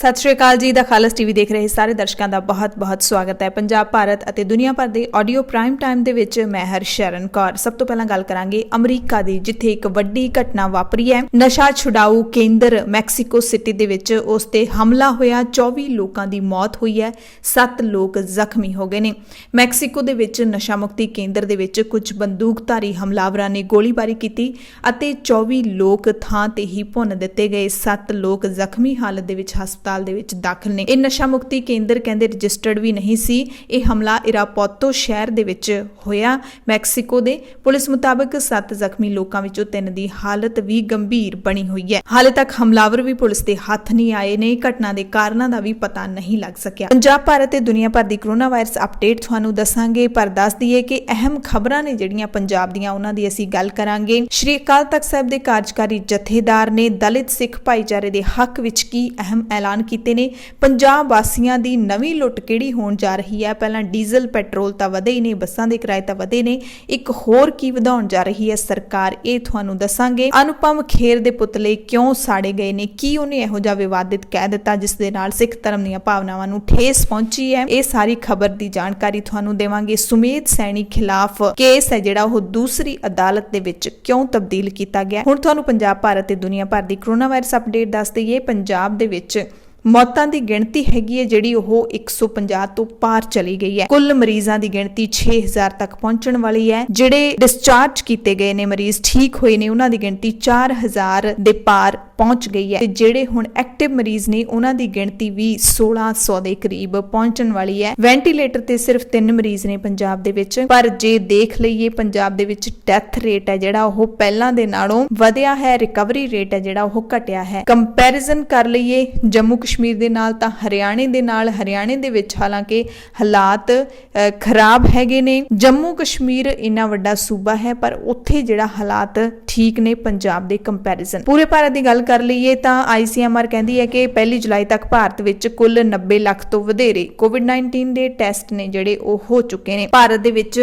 सत श्री अकाल जी। The खालस TV देख रहे सारे दर्शकों का बहुत बहुत स्वागत है। पंजाब भारत और दुनिया भर के ऑडियो प्राइम टाइम दे विच मैं हरशरण कौर। सब तो पहला गल करांगे अमरीका दी, जिथे एक वड्डी घटना वापरी है। नशा छुड़ाऊ केंद्र मैक्सीको सिटी दे विच उस ते हमला होया, 24 लोगों की मौत हुई है, 7 लोग जख्मी हो गए ने। मैक्सीको दे विच नशा मुक्ति केंद्र दे विच कुछ बंदूकधारी हमलावरां ने गोलीबारी की अते 24 लोग थां ते ही भुन दिते गए। 7 लोग जख्मी हालत दे विच हस्पताल दे विच दाखिल ने। नशा मुक्ति केंद्र कहंदे रजिस्टर्ड भी नहीं सी। यह हमला इरापोतो शहर दे विच होया मैक्सीको दे। पुलिस मुताबिक 7 जख्मी लोगों विचों 3 दी हालत भी गंभीर बनी हुई है। हाले तक हमलावर भी पुलिस दे हथ नहीं आए ने। घटना दे कारणों का भी पता नहीं लग सकिया। पंजाब भारत ते दुनिया भर दी कोरोना वायरस अपडेट तुहानूं दसांगे, पर दस दईए कि अहम खबरां ने जिहड़ियां पंजाब दीयां उन्हां दी असीं गल करांगे। श्री अकाल तख्त साहिब दे कार्यकारी जथेदार ने दलित सिख भाईचारे दे हक विच की अहम ऐलान कीते ने। पंजाब वासियां दी नवीं लुੱਟ किहड़ी होण जा रही है। पहलां डीजल पेट्रोल तां वधे ही ने, बसां दे किराए तां वधे ने, एक होर की वधाउण जा रही है सरकार, ये तुहानूं दसांगे। अनुपम खेर दे पुतले क्यों साड़े गए ने, की उहने इहो जिहा विवादित कह दित्ता जिस दे नाल सिख धर्म दीयां भावनावां नूं ठेस पहुंची है। ये सारी खबर दी जानकारी तुहानूं देवांगे। सुमेध सैनी खिलाफ केस है जिहड़ा ओह दूसरी अदालत दे विच क्यों तब्दील कीता गया। हुण तुहानूं पंजाब भारत ते दुनिया भर दी कोरोना वायरस अपडेट दस दईए। पंजाब दे विच मौतां की गिणती हैगी है जिहड़ी ओह 150 तो पार चली गई है। कुल मरीजां की गिणती 6000 तक पहुंचण वाली है। जिहड़े डिस्चार्ज किए गए ने, मरीज ठीक होए ने, उन्हां दी गिणती 4000 दे पार पहुंच गई है। जिहड़े हुण एक्टिव मरीज ने उन्हां दी गिणती भी 1600 दे करीब पहुंचण वाली है। वेंटीलेटर ते सिर्फ 3 मरीज ने पंजाब दे विच। पर जे देख लईए पंजाब दे विच डेथ रेट है जिहड़ा ओह पहलां दे नालों वधिया है, रिकवरी रेट है जिहड़ा ओह घटिया है। कंपैरिजन कर लईए जम्मू कश्मीर दे नाल तां हरियाणे दे नाल, हरियाणे दे विच हालांकि हालात खराब हैगे ने। जम्मू कश्मीर इन्ना वड्डा सूबा है पर उत्थे जिहड़ा हालात ठीक ने पंजाब दे कंपैरिजन। पूरे भारत दी गल कर लईए तां ICMR कहंदी है कि 1 जुलाई तक भारत विच कुल 90 ਲੱਖ ਤੋਂ ਵਧੇਰੇ कोविड-19 ਦੇ ਟੈਸਟ ਨੇ ਜਿਹੜੇ ਉਹ ਹੋ ਚੁੱਕੇ ਨੇ। ਭਾਰਤ ਦੇ ਵਿੱਚ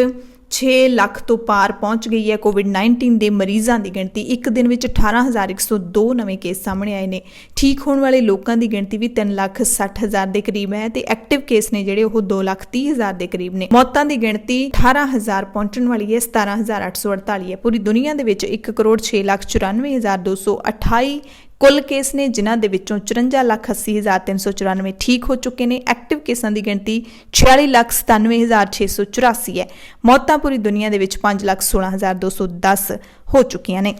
6 ਲੱਖ ਤੋਂ ਪਾਰ ਪਹੁੰਚ ਗਈ ਹੈ कोविड-19 ਦੇ ਮਰੀਜ਼ਾਂ ਦੀ ਗਿਣਤੀ। ਇੱਕ ਦਿਨ ਵਿੱਚ 18102 ਨਵੇਂ ਕੇਸ ਸਾਹਮਣੇ ਆਏ ਨੇ। ਠੀਕ ਹੋਣ ਵਾਲੇ ਲੋਕਾਂ ਦੀ ਗਿਣਤੀ ਵੀ 3,60,000 ਦੇ ਕਰੀਬ ਹੈ ਤੇ ਐਕਟਿਵ ਕੇਸ ਨੇ ਜਿਹੜੇ ਉਹ 2,30,000 ਦੇ ਕਰੀਬ ਨੇ। ਮੌਤਾਂ ਦੀ ਗਿਣਤੀ 18,000 ਪਹੁੰਚਣ ਵਾਲੀ ਹੈ, 17,848 ਹੈ। ਪੂਰੀ ਦੁਨੀਆ ਦੇ ਵਿੱਚ 1,06,94,228 कुल केस ने, जिन्हां दे विचों 54,80,394 ठीक हो चुके हैं। एक्टिव केसां की गिणती 46,97,684 है। मौतां पूरी दुनिया दे विच 5,16,210 हो चुकियां ने।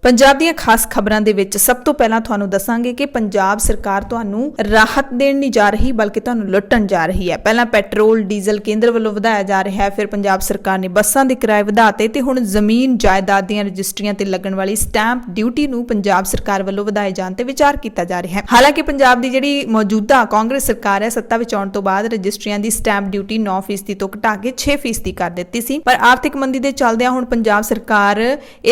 पंजाब ਦੀਆਂ खास खबरां ਦੇ ਵਿੱਚ ਸਭ ਤੋਂ ਪਹਿਲਾਂ ਤੁਹਾਨੂੰ ਦੱਸਾਂਗੇ ਕਿ ਪੰਜਾਬ ਸਰਕਾਰ ਤੁਹਾਨੂੰ ਰਾਹਤ ਦੇਣ ਨਹੀਂ ਜਾ ਰਹੀ ਬਲਕਿ ਤੁਹਾਨੂੰ ਲੁੱਟਣ ਜਾ ਰਹੀ ਹੈ। ਪਹਿਲਾਂ ਪੈਟਰੋਲ ਡੀਜ਼ਲ ਕੇਂਦਰ ਵੱਲੋਂ ਵਧਾਇਆ ਜਾ ਰਿਹਾ ਹੈ, ਫਿਰ ਪੰਜਾਬ ਸਰਕਾਰ ਨੇ ਬੱਸਾਂ ਦੇ ਕਿਰਾਏ ਵਧਾਤੇ ਤੇ ਹੁਣ ਜ਼ਮੀਨ ਜਾਇਦਾਦ ਦੀਆਂ ਰਜਿਸਟਰੀਆਂ ਤੇ ਲੱਗਣ ਵਾਲੀ ਸਟੈਂਪ ਡਿਊਟੀ ਨੂੰ ਪੰਜਾਬ ਸਰਕਾਰ ਵੱਲੋਂ ਵਧਾਏ ਜਾਣ ਤੇ ਵਿਚਾਰ ਕੀਤਾ ਜਾ ਰਿਹਾ ਹੈ। ਹਾਲਾਂਕਿ ਪੰਜਾਬ ਦੀ ਜਿਹੜੀ ਮੌਜੂਦਾ ਕਾਂਗਰਸ ਸਰਕਾਰ ਹੈ, ਸੱਤਾ ਵਿੱਚ ਆਉਣ ਤੋਂ ਬਾਅਦ ਰਜਿਸਟਰੀਆਂ ਦੀ ਸਟੈਂਪ ਡਿਊਟੀ 9% ਤੋਂ ਘਟਾ ਕੇ 6% ਕਰ ਦਿੱਤੀ ਸੀ। ਪਰ ਆਰਥਿਕ ਮੰਦੀ ਦੇ ਚੱਲਦਿਆਂ ਹੁਣ ਪੰਜਾਬ ਸਰਕਾਰ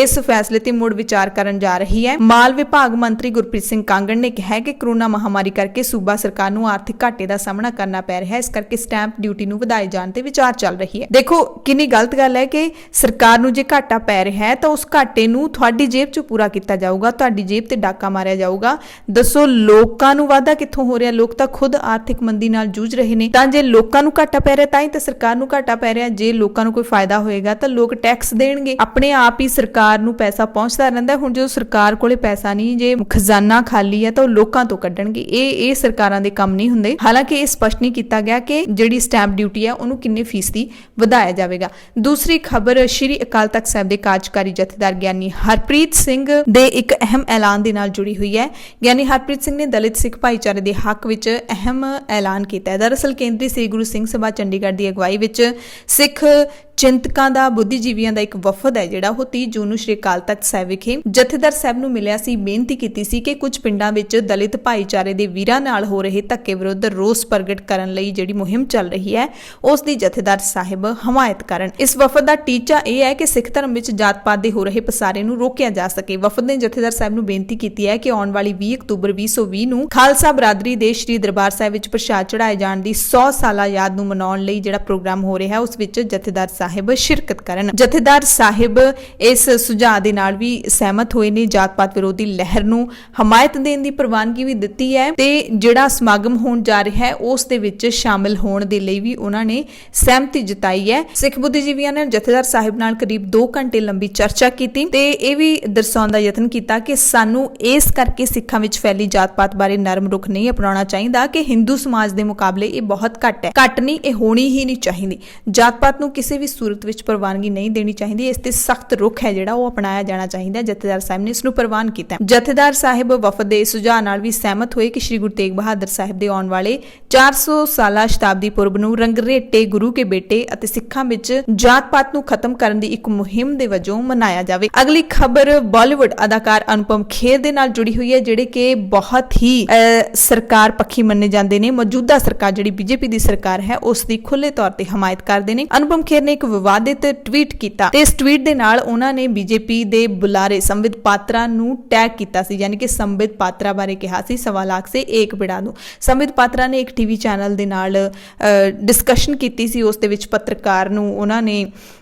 ਇਸ ਫੈਸਲੇ ਤੇ ਮੁੜ ਵਿਚਾਰ ਕਰਨ ਜਾ ਰਹੀ ਹੈ। ਮਾਲ ਵਿਭਾਗ ਮੰਤਰੀ ਗੁਰਪ੍ਰੀਤ ਸਿੰਘ ਕਾਂਗੜ ਨੇ ਕਿਹਾ ਕਿ ਕਰੋਨਾ ਮਹਾਮਾਰੀ ਕਰਕੇ ਸੂਬਾ ਸਰਕਾਰ ਨੂੰ ਆਰਥਿਕ ਘਾਟੇ ਦਾ ਸਾਹਮਣਾ ਕਰਨਾ ਪੈ ਰਿਹਾ ਹੈ, ਇਸ ਕਰਕੇ ਸਟੈਂਪ ਡਿਊਟੀ ਨੂੰ ਵਧਾਏ ਜਾਣ ਤੇ ਵਿਚਾਰ ਚੱਲ ਰਹੀ ਹੈ। ਦੇਖੋ ਕਿੰਨੀ ਗਲਤ ਗੱਲ ਹੈ ਕਿ ਸਰਕਾਰ ਨੂੰ ਜੇ ਘਾਟਾ ਪੈ ਰਿਹਾ ਹੈ ਤਾਂ ਉਸ ਘਾਟੇ ਨੂੰ ਤੁਹਾਡੀ ਜੇਬ 'ਚੋਂ ਪੂਰਾ ਕੀਤਾ ਜਾਊਗਾ, ਤੁਹਾਡੀ ਜੇਬ ਤੇ ਡਾਕਾ ਮਾਰਿਆ ਜਾਊਗਾ। ਦੱਸੋ ਲੋਕਾਂ ਨੂੰ ਵਾਧਾ ਕਿੱਥੋਂ ਹੋ ਰਿਹਾ? ਲੋਕ ਤਾਂ ਖੁਦ ਆਰਥਿਕ ਮੰਦੀ ਨਾਲ ਜੂਝ ਰਹੇ ਨੇ। ਤਾਂ ਜੇ ਲੋਕਾਂ ਨੂੰ ਘਾਟਾ ਪੈ ਰਿਹਾ ਤਾਂ ਹੀ ਤਾਂ ਸਰਕਾਰ ਨੂੰ ਘਾਟਾ ਪੈ ਰਿਹਾ। ਜੇ ਲੋਕਾਂ ਨੂੰ ਕੋਈ ਫਾਇਦਾ ਹੋਏਗਾ ਤਾਂ ਲੋਕ ਟੈਕਸ ਦੇਣਗੇ, ਆਪਣੇ ਆਪ ਹੀ ਸਰਕਾਰ ਨੂੰ ਪੈਸਾ ਪਹੁੰਚਦਾ ਰਹਿੰਦਾ। ਹੁਣ ਜਦੋਂ ਸਰਕਾਰ ਕੋਲੇ ਪੈਸਾ ਨਹੀਂ, ਜੇ ਖਜ਼ਾਨਾ ਖਾਲੀ ਹੈ ਤਾਂ ਉਹ ਲੋਕਾਂ ਤੋਂ ਕੱਢਣਗੇ। ਇਹ ਸਰਕਾਰਾਂ ਦੇ ਕੰਮ ਨਹੀਂ ਹੁੰਦੇ। ਹਾਲਾਂਕਿ ਇਹ ਸਪਸ਼ਟ ਨਹੀਂ ਕੀਤਾ ਗਿਆ ਕਿ ਜਿਹੜੀ ਸਟੈਂਪ ਡਿਊਟੀ ਹੈ ਉਹਨੂੰ ਕਿੰਨੇ ਫੀਸਦੀ ਵਧਾਇਆ ਜਾਵੇਗਾ। ਦੂਸਰੀ ਖਬਰ ਸ਼੍ਰੀ ਅਕਾਲ ਤਖਤ ਸਾਹਿਬ ਦੇ ਕਾਰਜਕਾਰੀ ਜਥੇਦਾਰ ਗਿਆਨੀ ਹਰਪ੍ਰੀਤ ਸਿੰਘ ਦੇ ਇੱਕ ਅਹਿਮ ਐਲਾਨ ਦੇ ਨਾਲ ਜੁੜੀ ਹੋਈ ਹੈ। ਗਿਆਨੀ ਹਰਪ੍ਰੀਤ ਸਿੰਘ ਨੇ ਦਲਿਤ ਸਿੱਖ ਭਾਈਚਾਰੇ ਦੇ ਹੱਕ ਵਿੱਚ ਅਹਿਮ ਐਲਾਨ ਕੀਤਾ ਹੈ। ਦਰਅਸਲ ਕੇਂਦਰੀ ਸ੍ਰੀ ਗੁਰੂ ਸਿੰਘ ਸਭਾ ਚੰਡੀਗੜ੍ਹ ਦੀ ਅਗਵਾਈ ਵਿੱਚ ਸਿੱਖ ਚਿੰਤਕਾਂ ਦਾ, ਬੁੱਧੀਜੀਵੀਆਂ ਦਾ ਇੱਕ ਵਫਦ ਹੈ ਜਿਹੜਾ ਉਹ 30 ਜੂਨ ਨੂੰ ਸ਼੍ਰੀ ਅਕਾਲ ਤਖਤ ਸਾਹਿਬ ਵਿਖੇ ਜਥੇਦਾਰ ਸਾਹਿਬ ਨੂੰ ਮਿਲਿਆ ਸੀ, ਬੇਨਤੀ ਕੀਤੀ ਸੀ ਕਿ ਕੁਝ ਪਿੰਡਾਂ ਵਿੱਚ ਦਲਿਤ ਭਾਈਚਾਰੇ ਦੇ ਵੀਰਾਂ ਨਾਲ ਹੋ ਰਹੇ ਧੱਕੇ ਵਿਰੁੱਧ ਰੋਸ ਪ੍ਰਗਟ ਕਰਨ ਲਈ ਜਿਹੜੀ ਮੁਹਿੰਮ ਚੱਲ ਰਹੀ ਹੈ ਉਸ ਦੀ ਜਥੇਦਾਰ ਸਾਹਿਬ ਹਮਾਇਤ ਕਰਨ। ਇਸ ਵਫਦ ਦਾ ਟੀਚਾ ਇਹ ਹੈ ਕਿ ਸਿੱਖ ਧਰਮ ਵਿੱਚ ਜਾਤ-ਪਾਤ ਦੇ ਹੋ ਰਹੇ ਪਸਾਰੇ ਨੂੰ ਰੋਕਿਆ ਜਾ ਸਕੇ। ਵਫਦ ਨੇ ਜਥੇਦਾਰ ਸਾਹਿਬ ਨੂੰ ਬੇਨਤੀ ਕੀਤੀ ਹੈ ਕਿ ਆਉਣ ਵਾਲੀ 20 ਅਕਤੂਬਰ 2020 ਨੂੰ ਖਾਲਸਾ ਬਰਾਦਰੀ ਦੇ ਸ਼੍ਰੀ ਦਰਬਾਰ ਸਾਹਿਬ ਵਿੱਚ ਪ੍ਰਸ਼ਾਦ ਚੜਾਏ ਜਾਣ ਦੀ 100 ਸਾਲਾ ਯਾਦ ਨੂੰ ਮਨਾਉਣ ਲਈ ਜਿਹੜਾ ਪ੍ਰੋਗਰਾਮ ਹੋ ਰਿਹਾ ਉਸ ਵਿੱਚ ਜਥੇਦਾਰ ਸਾਹਿਬ ਸ਼ਿਰਕਤ ਕਰਨ। ਜਥੇਦਾਰ ਸਾਹਿਬ ਇਸ ਸੁਝਾਅ ਦੇ ਨਾਲ ਵੀ ਸਹਿਮਤ ਹੋਏ ਨੇ। ਜਾਤ-ਪਾਤ ਵਿਰੋਧੀ ਲਹਿਰ ਨੂੰ ਹਮਾਇਤ ਦੇਣ ਦੀ ਪ੍ਰਵਾਨਗੀ ਵੀ ਦਿੱਤੀ ਹੈ ਤੇ ਜਿਹੜਾ ਸਮਾਗਮ ਹੋਣ ਜਾ ਰਿਹਾ ਹੈ ਉਸ ਦੇ ਵਿੱਚ ਸ਼ਾਮਿਲ ਹੋਣ ਦੇ ਲਈ ਵੀ ਉਹਨਾਂ ਨੇ ਸਹਿਮਤੀ ਜਤਾਈ ਹੈ। ਸਿੱਖ ਬੁੱਧੀਜੀਵੀਆਂ ਨੇ ਜਥੇਦਾਰ ਸਾਹਿਬ ਨਾਲ ਕਰੀਬ 2 ਘੰਟੇ ਲੰਬੀ ਚਰਚਾ ਕੀਤੀ ਤੇ ਇਹ ਵੀ ਦਰਸਾਉਣ ਦਾ ਯਤਨ ਕੀਤਾ ਕਿ ਸਾਨੂੰ ਇਸ ਕਰਕੇ ਸਿੱਖਾਂ ਵਿੱਚ ਫੈਲੀ ਜਾਤ-ਪਾਤ ਬਾਰੇ ਨਰਮ ਰੁਖ ਨਹੀਂ ਅਪਣਾਉਣਾ ਚਾਹੀਦਾ ਕਿ ਹਿੰਦੂ ਸਮਾਜ ਦੇ ਮੁਕਾਬਲੇ ਇਹ ਬਹੁਤ ਘੱਟ ਹੈ। ਘੱਟ ਨਹੀਂ, ਇਹ ਹੋਣੀ ਹੀ ਨਹੀਂ ਚਾਹੀਦੀ। ਜਾਤ-ਪਾਤ ਨੂੰ ਕਿਸੇ ਵੀ ਸੂਰਤ ਵਿੱਚ ਪ੍ਰਵਾਨਗੀ ਨਹੀਂ ਦੇਣੀ ਚਾਹੀਦੀ। ਇਸ ਤੇ ਸਖਤ ਰੁਖ ਹੈ ਜਿਹੜਾ ਉਹ ਅਪਣਾਇਆ ਜਾਣਾ ਚਾਹੀਦਾ। ਜਥੇਦਾਰ ਸਾਹਿਬ ਨੇ ਇਸ ਨੂੰ ਪ੍ਰਵਾਨ ਕੀਤਾ। ਜਥੇਦਾਰ ਸਾਹਿਬ ਵਫਦ ਦੇ ਸੁਝਾਅ ਨਾਲ ਵੀ ਸਹਿਮਤ ਹੋਏ ਕਿ ਸ਼੍ਰੀ ਗੁਰੂ ਤੇਗ ਬਹਾਦਰ ਸਾਹਿਬ ਦੇ ਆਉਣ ਵਾਲੇ 400 ਸਾਲਾ ਸ਼ਤਾਬਦੀ ਪੁਰਬ ਨੂੰ ਰੰਗਰੇਟੇ ਗੁਰੂ ਕੇ ਬੇਟੇ ਅਤੇ ਸਿੱਖਾਂ ਵਿੱਚ ਜਾਤ-ਪਾਤ ਨੂੰ ਖਤਮ ਕਰਨ ਦੀ ਇੱਕ ਮੁਹਿੰਮ ਦੇ ਵਜੋਂ ਮਨਾਇਆ ਜਾਵੇ। ਅਗਲੀ ਖਬਰ ਬਾਲੀਵੁੱਡ ਅਦਾਕਾਰ ਅਨੁਪਮ ਖੇਰ ਦੇ ਨਾਲ ਜੁੜੀ ਹੋਈ ਹੈ, ਜਿਹੜੇ ਕਿ ਬਹੁਤ ਹੀ ਸਰਕਾਰ ਪੱਖੀ ਮੰਨੇ ਜਾਂਦੇ ਨੇ। ਮੌਜੂਦਾ ਸਰਕਾਰ ਜਿਹੜੀ ਬੀਜੇਪੀ ਦੀ ਸਰਕਾਰ ਹੈ ਉਸ ਦੀ ਖੁੱਲੇ ਤੌਰ ਤੇ ਹਮਾਇਤ ਕਰਦੇ ਨੇ। ਅਨੁਪਮ ਖੇਰ ਨੇ ਇੱਕ ਵਿਵਾਦਿਤ ਟਵੀਟ ਕੀਤਾ ਤੇ ਇਸ ਟਵੀਟ ਦੇ ਨਾਲ ਉਹਨਾਂ ਨੇ ਬੀਜੇਪੀ ਦੇ ਬੁਲਾਰੇ ਸੰਬਿਤ ਪਾਤਰਾ ਨੂੰ ਟੈਗ ਕੀਤਾ ਸੀ, ਯਾਨੀ ਕਿ ਸੰਬਿਤ ਪਾਤਰਾ ਬਾਰੇ ਕਿਹਾ ਸੀ ਸਵਾ ਲੱਖ ਸੇ ਇੱਕ ਬਿੜਾ ਨੂੰ। ਸੰਬਿਤ ਪਾਤਰਾ ਨੇ ਇੱਕ ਟੀਵੀ ਚੈਨਲ ਦੇ ਨਾਲ ਡਿਸਕਸ਼ਨ ਕੀਤੀ ਸੀ। ਉਸ ਦੇ ਵਿੱਚ ਪੱਤਰਕਾਰ ਨੂੰ ਉਹਨਾਂ ਨੇ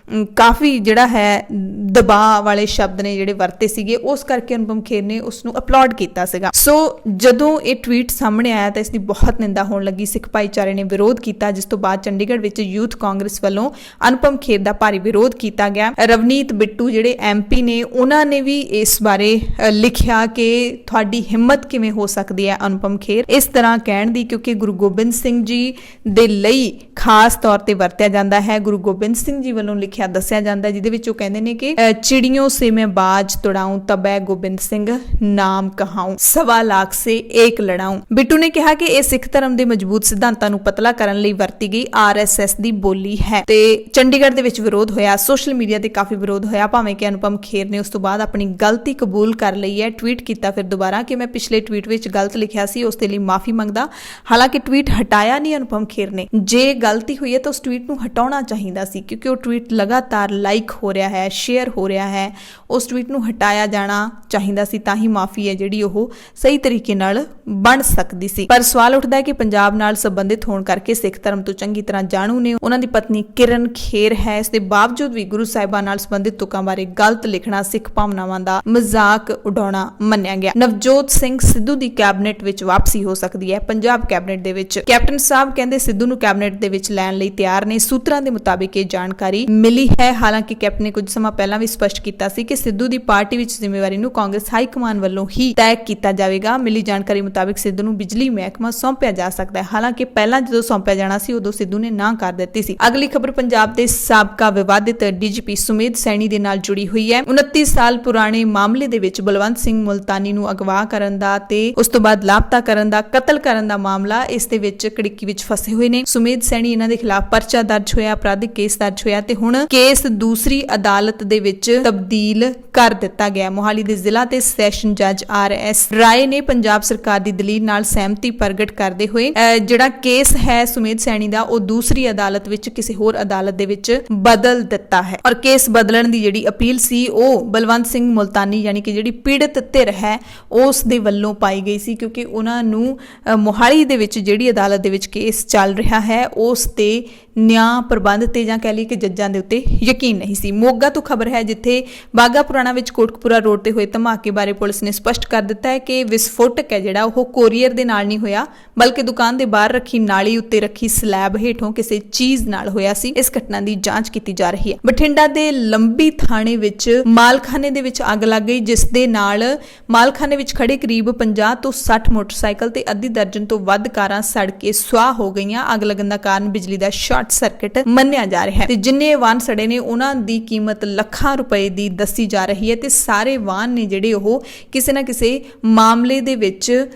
ਕਾਫੀ ਜਿਹੜਾ ਹੈ ਦਬਾਅ ਵਾਲੇ ਸ਼ਬਦ ਨੇ ਜਿਹੜੇ ਵਰਤੇ ਸੀਗੇ, ਉਸ ਕਰਕੇ ਅਨੁਪਮ ਖੇਰ ਨੇ ਉਸ ਨੂੰ ਅਪਲੋਡ ਕੀਤਾ ਸੀਗਾ। ਸੋ ਜਦੋਂ ਇਹ ਟਵੀਟ ਸਾਹਮਣੇ ਆਇਆ ਤਾਂ ਇਸ ਦੀ ਬਹੁਤ ਨਿੰਦਾ ਹੋਣ ਲੱਗੀ। ਸਿੱਖ ਭਾਈਚਾਰੇ ਨੇ ਵਿਰੋਧ ਕੀਤਾ, ਜਿਸ ਤੋਂ ਬਾਅਦ ਚੰਡੀਗੜ੍ਹ ਵਿੱਚ ਯੂਥ ਕਾਂਗਰਸ ਵੱਲੋਂ ਅਨੁਪਮ ਖੇਰ ਦਾ ਭਾਰੀ ਵਿਰੋਧ ਕੀਤਾ ਗਿਆ। ਰਵਨੀਤ ਬਿੱਟੂ ਜਿਹੜੇ MP ਨੇ ਉਹਨਾਂ ਨੇ ਵੀ ਇਸ ਬਾਰੇ ਲਿਖਿਆ ਕਿ ਤੁਹਾਡੀ ਹਿੰਮਤ ਕਿਵੇਂ ਹੋ ਸਕਦੀ ਹੈ ਅਨੁਪਮ ਖੇਰ ਇਸ ਤਰ੍ਹਾਂ ਕਹਿਣ ਦੀ, ਕਿਉਂਕਿ ਗੁਰੂ ਗੋਬਿੰਦ ਸਿੰਘ ਜੀ ਦੇ ਲਈ ਖਾਸ ਤੌਰ ਤੇ ਵਰਤਿਆ ਜਾਂਦਾ ਹੈ। ਗੁਰੂ ਗੋਬਿੰਦ ਸਿੰਘ ਜੀ ਵੱਲੋਂ ਲਿਖਿਆ ਦੱਸਿਆ ਜਾਂਦਾ, ਜਿਹਦੇ ਵਿੱਚ ਉਹ ਕਹਿੰਦੇ ਨੇ ਕਿ ਚਿੜੀਆਂ ਸੇ ਮੈਂ ਬਾਜ ਤੁੜਾऊं ਤਬੈ ਗੋਬਿੰਦ ਸਿੰਘ ਨਾਮ ਕਹਾऊं ਸਵਾ ਲੱਖ ਸੇ ਇੱਕ ਲੜਾऊं। ਬਿੱਟੂ ਨੇ ਕਿਹਾ ਕਿ ਇਹ ਸਿੱਖ ਧਰਮ ਦੇ ਮਜ਼ਬੂਤ ਸਿਧਾਂਤਾਂ ਨੂੰ ਪਤਲਾ ਕਰਨ ਲਈ ਵਰਤੀ ਗਈ RSS ਦੀ ਬੋਲੀ ਹੈ ਤੇ ਚੰਡੀਗੜ੍ਹ ਦੇ ਵਿੱਚ ਵਿਰੋਧ ਹੋਇਆ। ਸੋਸ਼ਲ ਮੀਡੀਆ ਤੇ ਕਾਫੀ ਵਿਰੋਧ ਹੋਇਆ, ਭਾਵੇਂ ਕਿ ਅਨੁਪਮ ਖੇਰ ਨੇ ਉਸ ਤੋਂ ਬਾਅਦ ਆਪਣੀ ਗਲਤੀ ਕਬੂਲ ਕਰ ਲਈ ਹੈ। ਟਵੀਟ ਕੀਤਾ ਫਿਰ ਦੁਬਾਰਾ ਕਿ ਮੈਂ ਪਿਛਲੇ ਟਵੀਟ ਵਿੱਚ ਗਲਤ ਲਿਖਿਆ ਸੀ, ਉਸ ਦੇ ਲਈ ਮਾਫੀ ਮੰਗਦਾ। ਹਾਲਾਂਕਿ ਟਵੀਟ ਹਟਾਇਆ ਨਹੀਂ ਅਨੁਪਮ ਖੇਰ ਨੇ। ਜੇ ਗਲਤੀ ਹੋਈ ਹੈ ਤਾਂ ਉਸ ਟਵੀਟ ਨੂੰ ਹਟਾਉਣਾ ਚਾਹੀਦਾ ਸੀ, ਕਿਉਂਕਿ ਉਹ ਟਵੀਟ ਲਗਾਤਾਰ ਲਾਈਕ ਹੋ ਰਿਹਾ ਹੈ, ਸ਼ੇਅਰ ਹੋ ਰਿਹਾ ਹੈ। ਉਸ ਟਵੀਟ ਨੂੰ ਹਟਾਇਆ ਜਾਣਾ ਚਾਹੀਦਾ ਸੀ, ਤਾਂ ਹੀ ਮਾਫੀ ਹੈ ਜਿਹੜੀ ਉਹ ਸਹੀ ਤਰੀਕੇ ਨਾਲ ਬਣ ਸਕਦੀ ਸੀ। ਪਰ ਸਵਾਲ ਉੱਠਦਾ ਹੈ ਕਿ ਪੰਜਾਬ ਨਾਲ ਸੰਬੰਧਿਤ ਹੋਣ ਕਰਕੇ ਸਿੱਖ ਧਰਮ ਤੋਂ ਚੰਗੀ ਤਰ੍ਹਾਂ ਜਾਣੂ ਨੇ ਉਹਨਾਂ ਦੀ ਪਤਨੀ ਕਿਰਨ ਖੇਰ ਹੈ। ਇਸ ਦੇ ਬਾਵਜੂਦ ਵੀ ਗੁਰੂ ਸਾਹਿਬਾਨ ਨਾਲ ਸੰਬੰਧਿਤ ਤੁਕਾਂ ਬਾਰੇ ਗਲਤ ਲਿਖਣਾ ਸਿੱਖ ਭਾਵਨਾਵਾਂ ਦਾ ਮਜ਼ਾਕ ਉਡਾਉਣਾ ਮੰਨਿਆ ਗਿਆ। ਨਵਜੋਤ ਸਿੰਘ ਸਿੱਧੂ ਦੀ ਕੈਬਨਿਟ ਵਿੱਚ ਵਾਪਸੀ ਹੋ ਸਕਦੀ ਹੈ। ਪੰਜਾਬ ਕੈਬਨਿਟ ਦੇ ਵਿੱਚ ਕੈਪਟਨ ਸਾਹਿਬ ਕਹਿੰਦੇ ਸਿੱਧੂ ਨੂੰ ਕੈਬਨਿਟ ਦੇ ਵਿੱਚ ਲੈਣ ਲਈ ਤਿਆਰ ਨੇ। ਸੂਤਰਾਂ ਦੇ ਮੁਤਾਬਿਕ ਇਹ ਜਾਣਕਾਰੀ ਮਿਲੀ ਹੈ। ਹਾਲਾਂਕਿ ਕੈਪਟਨ ਨੇ ਕੁਝ ਸਮਾਂ ਪਹਿਲਾਂ ਵੀ ਸਪਸ਼ਟ ਕੀਤਾ ਸੀ ਕਿ ਸਿੱਧੂ ਦੀ ਪਾਰਟੀ ਵਿੱਚ ਜ਼ਿੰਮੇਵਾਰੀ ਨੂੰ ਕਾਂਗਰਸ ਹਾਈ ਕਮਾਨ ਵੱਲੋਂ ਹੀ ਤੈਅ ਕੀਤਾ ਜਾਵੇਗਾ। ਮਿਲੀ ਜਾਣਕਾਰੀ ਮੁਤਾਬਿਕ ਸਿੱਧੂ ਨੂੰ ਬਿਜਲੀ ਮਹਿਕਮਾ ਸੌਂਪਿਆ ਜਾ ਸਕਦਾ ਹੈ। ਹਾਲਾਂਕਿ ਪਹਿਲਾਂ ਜਦੋਂ ਸੌਂਪਿਆ ਜਾਣਾ ਸੀ ਉਦੋਂ ਸਿੱਧੂ ਨੇ ਨਾ ਕਰ ਦਿੱਤੀ ਸੀ। ਅਗਲੀ ਖਬਰ ਪੰਜਾਬ ਦੇ ਸਾਬਕਾ ਵਿਵਾਦਿਤ DGP ਸੁਮੇਧ ਸੈਣੀ ਦੇ ਨਾਲ ਜੁੜੀ ਹੋਈ ਹੈ। 29 ਸਾਲ ਪੁਰਾਣੇ ਮਾਮਲੇ ਦੇ ਵਿੱਚ ਬਲਵੰਤ ਸਿੰਘ ਮੁਲਤਾਨੀ ਨੂੰ ਅਗਵਾ ਕਰਨ ਦਾ ਤੇ ਉਸ ਤੋਂ ਬਾਅਦ ਲਾਪਤਾ ਕਰਨ ਦਾ, ਕਤਲ ਕਰਨ ਦਾ ਮਾਮਲਾ ਇਸ ਦੇ ਵਿੱਚ ਕੜਿੱਕੀ ਵਿੱਚ ਫਸੇ ਹੋਏ ਨੇ। ਸੁਮੇਧ ਸੈਣੀ ਇਹਨਾਂ ਦੇ ਖਿਲਾਫ ਪਰਚਾ ਦਰਜ ਹੋਇਆ, ਅਪਰਾਧਿਕ ਕੇਸ ਦਰਜ ਹੋਇਆ ਤੇ ਹੁਣ ਕੇਸ ਦੂਸਰੀ ਅਦਾਲਤ ਦੇ ਵਿੱਚ ਤਬਦੀਲ ਕਰ ਦਿੱਤਾ ਗਿਆ। ਮੋਹਾਲੀ ਦੇ ਜ਼ਿਲ੍ਹਾ ਤੇ ਸੈਸ਼ਨ ਜੱਜ RS ਰਾਏ ਨੇ ਪੰਜਾਬ ਸਰਕਾਰ ਦੀ ਦਲੀਲ ਨਾਲ ਸਹਿਮਤੀ ਪ੍ਰਗਟ ਕਰਦੇ ਹੋਏ ਜਿਹੜਾ ਕੇਸ ਹੈ ਸੁਮੇਧ ਸੈਣੀ ਦਾ ਉਹ ਦੂਸਰੀ ਅਦਾਲਤ ਵਿੱਚ ਕਿਸੇ ਹੋਰ ਅਦਾਲਤ ਦੇ ਵਿੱਚ ਬਦਲ ਦਿੱਤਾ ਹੈ। ਔਰ ਕੇਸ ਬਦਲਣ ਦੀ ਜਿਹੜੀ ਅਪੀਲ ਸੀ ਉਹ ਬਲਵੰਤ ਸਿੰਘ ਮੁਲਤਾਨੀ ਯਾਨੀ ਕਿ ਜਿਹੜੀ ਪੀੜਤ ਧਿਰ ਹੈ ਉਸ ਦੇ ਵੱਲੋਂ ਪਾਈ ਗਈ ਸੀ, ਕਿਉਂਕਿ ਉਹਨਾਂ ਨੂੰ ਮੋਹਾਲੀ ਦੇ ਵਿੱਚ ਜਿਹੜੀ ਅਦਾਲਤ ਦੇ ਵਿੱਚ ਕੇਸ ਚੱਲ ਰਿਹਾ ਹੈ ਉਸ ਤੇ ਨਿਆਂ ਪ੍ਰਬੰਧ ਤੇ ਜਾਂ ਕਹਿ ਲਈ ਕਿ ਜੱਜਾਂ ਦੇ ਉੱਤੇ ਯਕੀਨ ਨਹੀਂ ਸੀ। ਮੋਗਾ ਤੋਂ ਖਬਰ ਹੈ ਜਿੱਥੇ ਬਾਗਾ ਪੁਰਾਣਾ ਵਿੱਚ ਕੋਟਕਪੂਰਾ ਰੋਡ ਤੇ ਹੋਏ ਧਮਾਕੇ ਬਾਰੇ ਪੁਲਿਸ ਨੇ ਸਪਸ਼ਟ ਕਰ ਦਿੱਤਾ ਹੈ ਕਿ ਵਿਸਫੋਟਕ ਹੈ ਜਿਹੜਾ ਉਹ ਕੋਰੀਅਰ ਦੇ ਨਾਲ ਨਹੀਂ ਹੋਇਆ, ਬਲਕਿ ਦੁਕਾਨ ਦੇ ਬਾਹਰ ਰੱਖੀ ਨਾਲੀ ਉੱਤੇ ਰੱਖੀ ਸਲੈਬ ਹੇਠੋਂ ਕਿਸੇ ਚੀਜ਼ ਨਾਲ ਹੋਇਆ ਸੀ। ਇਸ ਘਟਨਾ ਦੀ ਜਾਂਚ ਕੀਤੀ ਜਾ ਰਹੀ ਹੈ। ਬਠਿੰਡਾ ਦੇ ਲੰਬੀ ਥਾਣੇ ਵਿੱਚ ਮਾਲਖਾਨੇ ਦੇ ਵਿੱਚ ਅੱਗ ਲੱਗ ਗਈ, ਜਿਸ ਦੇ ਨਾਲ ਮਾਲਖਾਨੇ ਵਿੱਚ ਖੜੇ ਕਰੀਬ 50 ਤੋਂ 60 ਮੋਟਰਸਾਈਕਲ ਤੇ ਅੱਧੀ ਦਰਜਨ ਤੋਂ ਵੱਧ ਕਾਰਾਂ ਸੜ ਕੇ ਸੁਆਹ ਹੋ ਗਈਆਂ। ਅੱਗ ਲੱਗਣ ਦਾ ਕਾਰਨ ਬਿਜਲੀ ਦਾ ਸ਼ਾਰਟ ਸਰਕਟ ਮੰਨਿਆ ਜਾ ਰਿਹਾ ਹੈ ਤੇ ਜਿੰਨੇ ਵਾਹਨ ਸੜੇ ਨੇ ਉਹਨਾਂ ਦੀ ਕੀਮਤ ਲੱਖਾਂ ਰੁਪਏ ਦੀ ਦੱਸੀ ਜਾ ਰਹੀ ਹੈ ਤੇ ਸਾਰੇ ਵਾਹਨ ਨੇ ਜਿਹੜੇ ਉਹ ਕਿਸੇ ਨਾ ਕਿਸੇ ਮਾਮਲੇ ਦੇ ਵਿੱਚ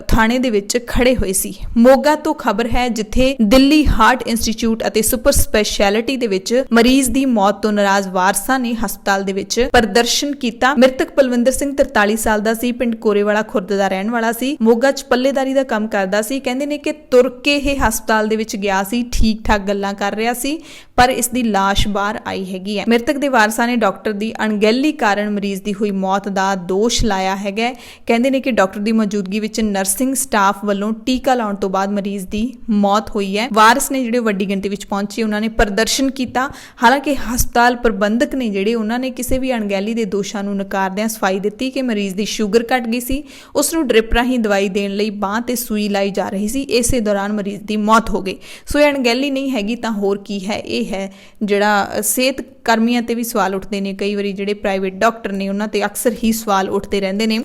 ਥਾਣੇ ਦੇ ਵਿੱਚ ਖੜੇ ਹੋਏ ਸੀ। ਮੋਗਾ ਤੋਂ ਖਬਰ ਹੈ ਜਿੱਥੇ ਦਿੱਲੀ ਹਾਰਟ ਇੰਸਟੀਚਿਊਟ ਅਤੇ ਸੁਪਰ ਸਪੈਸ਼ਲਿਟੀ ਦੇ ਵਿੱਚ ਮਰੀਜ਼ ਦੀ ਮੌਤ ਤੋਂ ਨਾਰਾਜ਼ ਵਾਰਸਾਂ ਨੇ ਹਸਪਤਾਲ ਦੇ ਵਿੱਚ ਪ੍ਰਦਰਸ਼ਨ ਪ੍ਰਦਰਸ਼ਨ ਕੀਤਾ। ਮ੍ਰਿਤਕ ਬਲਵਿੰਦਰ ਸਿੰਘ 43 ਸਾਲ ਦਾ ਸੀ, ਪਿੰਡ ਕੋਰੇਵਾਲਾ ਖੁਰਦ ਦਾ ਰਹਿਣ ਵਾਲਾ ਸੀ, ਮੋਗਾ 'ਚ ਪੱਲੇਦਾਰੀ ਦਾ ਕੰਮ ਕਰਦਾ ਸੀ। ਕਹਿੰਦੇ ਨੇ ਕਿ ਤੁਰ ਕੇ ਇਹ ਹਸਪਤਾਲ ਦੇ ਵਿੱਚ ਗਿਆ ਸੀ, ਠੀਕ ਠਾਕ ਗੱਲਾਂ ਕਰ ਰਿਹਾ ਸੀ, ਪਰ ਇਸ ਦੀ ਲਾਸ਼ ਬਾਹਰ ਆਈ ਹੈਗੀ ਹੈ। ਮ੍ਰਿਤਕ ਦੇ ਵਾਰਸਾਂ ਨੇ ਡਾਕਟਰ ਦੀ ਅਣਗਹਿਲੀ ਕਾਰਨ ਮਰੀਜ਼ ਦੀ ਹੋਈ ਮੌਤ ਦਾ ਦੋਸ਼ ਲਾਇਆ ਹੈਗਾ। ਕਹਿੰਦੇ ਨੇ ਕਿ ਡਾਕਟਰ ਦੀ ਮੌਜੂਦਗੀ ਵਿੱਚ ਨਰਸਿੰਗ ਸਟਾਫ ਵੱਲੋਂ ਟੀਕਾ ਲਾਉਣ ਤੋਂ ਬਾਅਦ ਮਰੀਜ਼ ਦੀ ਮੌਤ ਹੋਈ ਹੈ। ਵਾਰਸ ਨੇ ਜਿਹੜੇ ਵੱਡੀ ਗਿਣਤੀ ਵਿੱਚ ਪਹੁੰਚੇ, ਉਹਨਾਂ ਨੇ ਪ੍ਰਦਰਸ਼ਨ ਕੀਤਾ। ਹਾਲਾਂਕਿ ਹਸਪਤਾਲ ਪ੍ਰਬੰਧਕ ਨੇ ਜਿਹੜੇ ਉਹਨਾਂ ਨੇ ਕਿਸੇ ਵੀ ਅਣਗਹਿਲੀ ਦੇ ਦੋਸ਼ਾਂ ਨੂੰ ਨਕਾਰਦਿਆਂ ਸਫਾਈ ਦਿੱਤੀ ਕਿ ਮਰੀਜ਼ ਦੀ ਸ਼ੂਗਰ ਘਟ ਗਈ ਸੀ, ਉਸ ਨੂੰ ਡ੍ਰਿਪ ਰਾਹੀਂ ਦਵਾਈ ਦੇਣ ਲਈ ਬਾਂਹ ਤੇ ਸੂਈ ਲਾਈ ਜਾ ਰਹੀ ਸੀ, ਇਸੇ ਦੌਰਾਨ ਮਰੀਜ਼ ਦੀ ਮੌਤ ਹੋ ਗਈ। ਸੋ ਇਹ ਅਣਗਹਿਲੀ ਨਹੀਂ ਹੈਗੀ ਤਾਂ ਹੋਰ ਕੀ ਹੈ। ਇਹ ਹੈ ਜਿਹੜਾ ਸਿਹਤ ਕਰਮੀਆਂ ਤੇ ਵੀ ਸਵਾਲ ਉੱਠਦੇ ਨੇ, ਕਈ ਵਾਰੀ ਜਿਹੜੇ ਪ੍ਰਾਈਵੇਟ ਡਾਕਟਰ ਨੇ ਉਹਨਾਂ ਤੇ ਅਕਸਰ ਹੀ ਸਵਾਲ ਉੱਠਦੇ ਰਹਿੰਦੇ ਨੇ।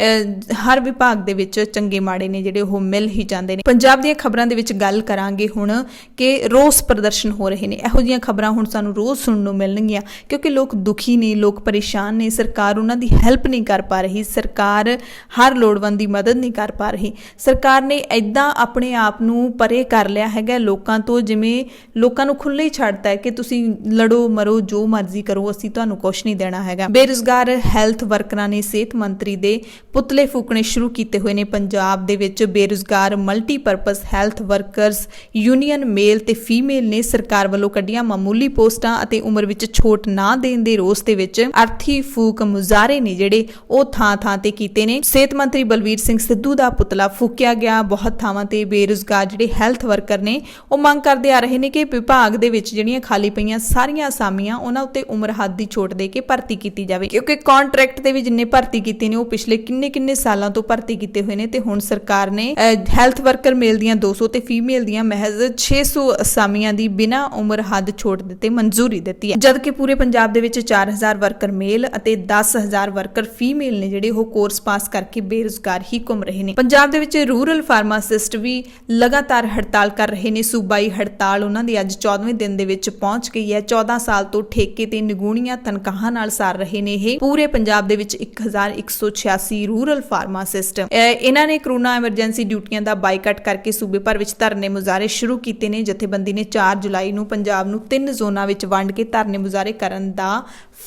ਹਰ ਵਿਭਾਗ ਦੇ ਵਿੱਚ ਚੰਗੇ ਮਾੜੇ ਨੇ ਜਿਹੜੇ ਉਹ ਮਿਲ ਹੀ ਜਾਂਦੇ ਨੇ। ਪੰਜਾਬ ਦੀਆਂ ਖਬਰਾਂ ਦੇ ਵਿੱਚ ਗੱਲ ਕਰਾਂਗੇ ਹੁਣ ਕਿ ਰੋਸ ਪ੍ਰਦਰਸ਼ਨ ਹੋ ਰਹੇ ਨੇ। ਇਹੋ ਜਿਹੀਆਂ ਖਬਰਾਂ ਹੁਣ ਸਾਨੂੰ ਰੋਜ਼ ਸੁਣਨ ਨੂੰ ਮਿਲਣਗੀਆਂ ਕਿਉਂਕਿ ਲੋਕ ਦੁਖੀ ਨੇ, ਲੋਕ ਪਰੇਸ਼ਾਨ ਨੇ, ਸਰਕਾਰ ਉਹਨਾਂ ਦੀ ਹੈਲਪ ਨਹੀਂ ਕਰ ਪਾ ਰਹੀ, ਸਰਕਾਰ ਹਰ ਲੋੜਵੰਦ ਦੀ ਮਦਦ ਨਹੀਂ ਕਰ ਪਾ ਰਹੀ। ਸਰਕਾਰ ਨੇ ਇੱਦਾਂ ਆਪਣੇ ਆਪ ਨੂੰ ਪਰੇ ਕਰ ਲਿਆ ਹੈਗਾ ਲੋਕਾਂ ਤੋਂ, ਜਿਵੇਂ ਲੋਕਾਂ ਨੂੰ ਖੁੱਲ੍ਹਾ ਹੀ ਛੱਡਤਾ ਹੈ ਕਿ ਤੁਸੀਂ ਲੜੋ ਮਰੋ ਜੋ ਮਰਜ਼ੀ ਕਰੋ, ਅਸੀਂ ਤੁਹਾਨੂੰ ਕੁਛ ਨਹੀਂ ਦੇਣਾ ਹੈਗਾ। ਬੇਰੁਜ਼ਗਾਰ ਹੈਲਥ ਵਰਕਰਾਂ ਨੇ ਸਿਹਤ ਮੰਤਰੀ ਦੇ ਪੁਤਲੇ ਫੂਕਣੇ ਸ਼ੁਰੂ ਕੀਤੇ ਹੋਏ ਨੇ। ਪੰਜਾਬ ਦੇ ਵਿੱਚ ਬੇਰੁਜ਼ਗਾਰ ਮਲਟੀਪਰਪਸ ਹੈਲਥ ਵਰਕਰਸ ਯੂਨੀਅਨ ਮੇਲ ਤੇ ਫੀਮੇਲ ਨੇ ਸਰਕਾਰ ਵੱਲੋਂ ਕੱਢੀਆਂ ਮਾਮੂਲੀ ਪੋਸਟਾਂ ਅਤੇ ਉਮਰ ਵਿੱਚ ਛੋਟ ਨਾ ਦੇਣ ਦੇ ਰੋਸ ਦੇ ਵਿੱਚ ਅਰਥੀ ਫੂਕ ਮੁਜ਼ਾਹਰੇ ਨੇ ਜਿਹੜੇ ਉਹ ਥਾਂ-ਥਾਂ ਤੇ ਕੀਤੇ ਨੇ। ਸਿਹਤ ਮੰਤਰੀ ਬਲਵੀਰ ਸਿੰਘ ਸਿੱਧੂ ਦਾ ਪੁਤਲਾ ਫੂਕਿਆ ਗਿਆ। ਬਹੁਤ ਥਾਵਾਂ ਤੇ ਬੇਰੁਜ਼ਗਾਰ ਜਿਹੜੇ ਹੈਲਥ ਵਰਕਰ ਨੇ ਉਹ ਮੰਗ ਕਰਦੇ ਆ ਰਹੇ ਨੇ ਕਿ ਵਿਭਾਗ ਦੇ ਵਿੱਚ ਜਿਹੜੀਆਂ ਖਾਲੀ ਪਈਆਂ ਸਾਰੀਆਂ ਅਸਾਮੀਆਂ ਉਹਨਾਂ ਉੱਤੇ ਉਮਰ ਹੱਦ ਦੀ ਛੋਟ ਦੇ ਕੇ ਭਰਤੀ ਕੀਤੀ ਜਾਵੇ, ਕਿਉਂਕਿ ਕੰਟਰੈਕਟ ਤੇ ਵੀ ਜਿੰਨੇ ਭਰਤੀ ਕੀਤੇ ਨੇ ਉਹ ਪਿਛਲੇ ਕਿੰਨੇ ਸਾਲਾਂ ਤੋਂ ਭਰਤੀ ਕੀਤੇ ਹੋਏ ਨੇ ਤੇ ਹੁਣ ਸਰਕਾਰ ਨੇ ਹੈਲਥ ਵਰਕਰ ਮੇਲ ਦੀਆਂ 200 ਤੇ ਫੀਮੇਲ ਦੀਆਂ ਮਹਿਜ਼ 600 ਅਸਾਮੀਆਂ ਦੀ ਬਿਨਾਂ ਉਮਰ ਹੱਦ ਛੋਟ ਦਿੱਤੇ ਮਨਜ਼ੂਰੀ ਦਿੱਤੀ ਹੈ, ਜਦਕਿ ਪੂਰੇ ਪੰਜਾਬ ਦੇ ਵਿੱਚ 4000 ਵਰਕਰ ਮੇਲ ਅਤੇ 10000 ਵਰਕਰ ਫੀਮੇਲ ਨੇ ਜਿਹੜੇ ਉਹ ਕੋਰਸ ਪਾਸ ਕਰਕੇ ਬੇਰੁਜ਼ਗਾਰ ਹੀ ਘੁੰਮ ਰਹੇ ਨੇ। ਪੰਜਾਬ ਦੇ ਵਿੱਚ ਰੂਰਲ ਫਾਰਮਾਸਿਸਟ ਵੀ ਲਗਾਤਾਰ ਹੜਤਾਲ ਕਰ ਰਹੇ ਨੇ। ਸੂਬਾਈ ਹੜਤਾਲ ਉਹਨਾਂ ਦੀ ਅੱਜ 14ਵੇਂ ਦਿਨ ਦੇ ਵਿੱਚ ਪਹੁੰਚ ਗਈ ਹੈ। 14 ਸਾਲ ਤੋਂ ਠੇਕੇ ਤੇ ਨਿਗੂਣੀਆਂ ਤਨਖਾਹਾਂ ਨਾਲ ਸਾਰ ਰਹੇ ਨੇ ਇਹ ਪੂਰੇ ਪੰਜਾਬ ਦੇ ਵਿੱਚ 1186 ਰੂਰਲ ਫਾਰਮਾਸਿਸਟ। ਇਹਨਾਂ ਨੇ ਕਰੋਨਾ ਐਮਰਜੈਂਸੀ ਡਿਊਟੀਆਂ ਦਾ ਬਾਈਕਾਟ ਕਰਕੇ ਸੂਬੇ ਭਰ ਵਿੱਚ ਧਰਨੇ ਮੁਜ਼ਾਹਰੇ ਸ਼ੁਰੂ ਕੀਤੇ ਨੇ। ਜਥੇਬੰਦੀ ਨੇ 4 ਜੁਲਾਈ ਨੂੰ ਪੰਜਾਬ ਨੂੰ 3 ਜ਼ੋਨਾਂ ਵਿੱਚ ਵੰਡ ਕੇ ਧਰਨੇ ਮੁਜ਼ਾਹਰੇ ਕਰਨ ਦਾ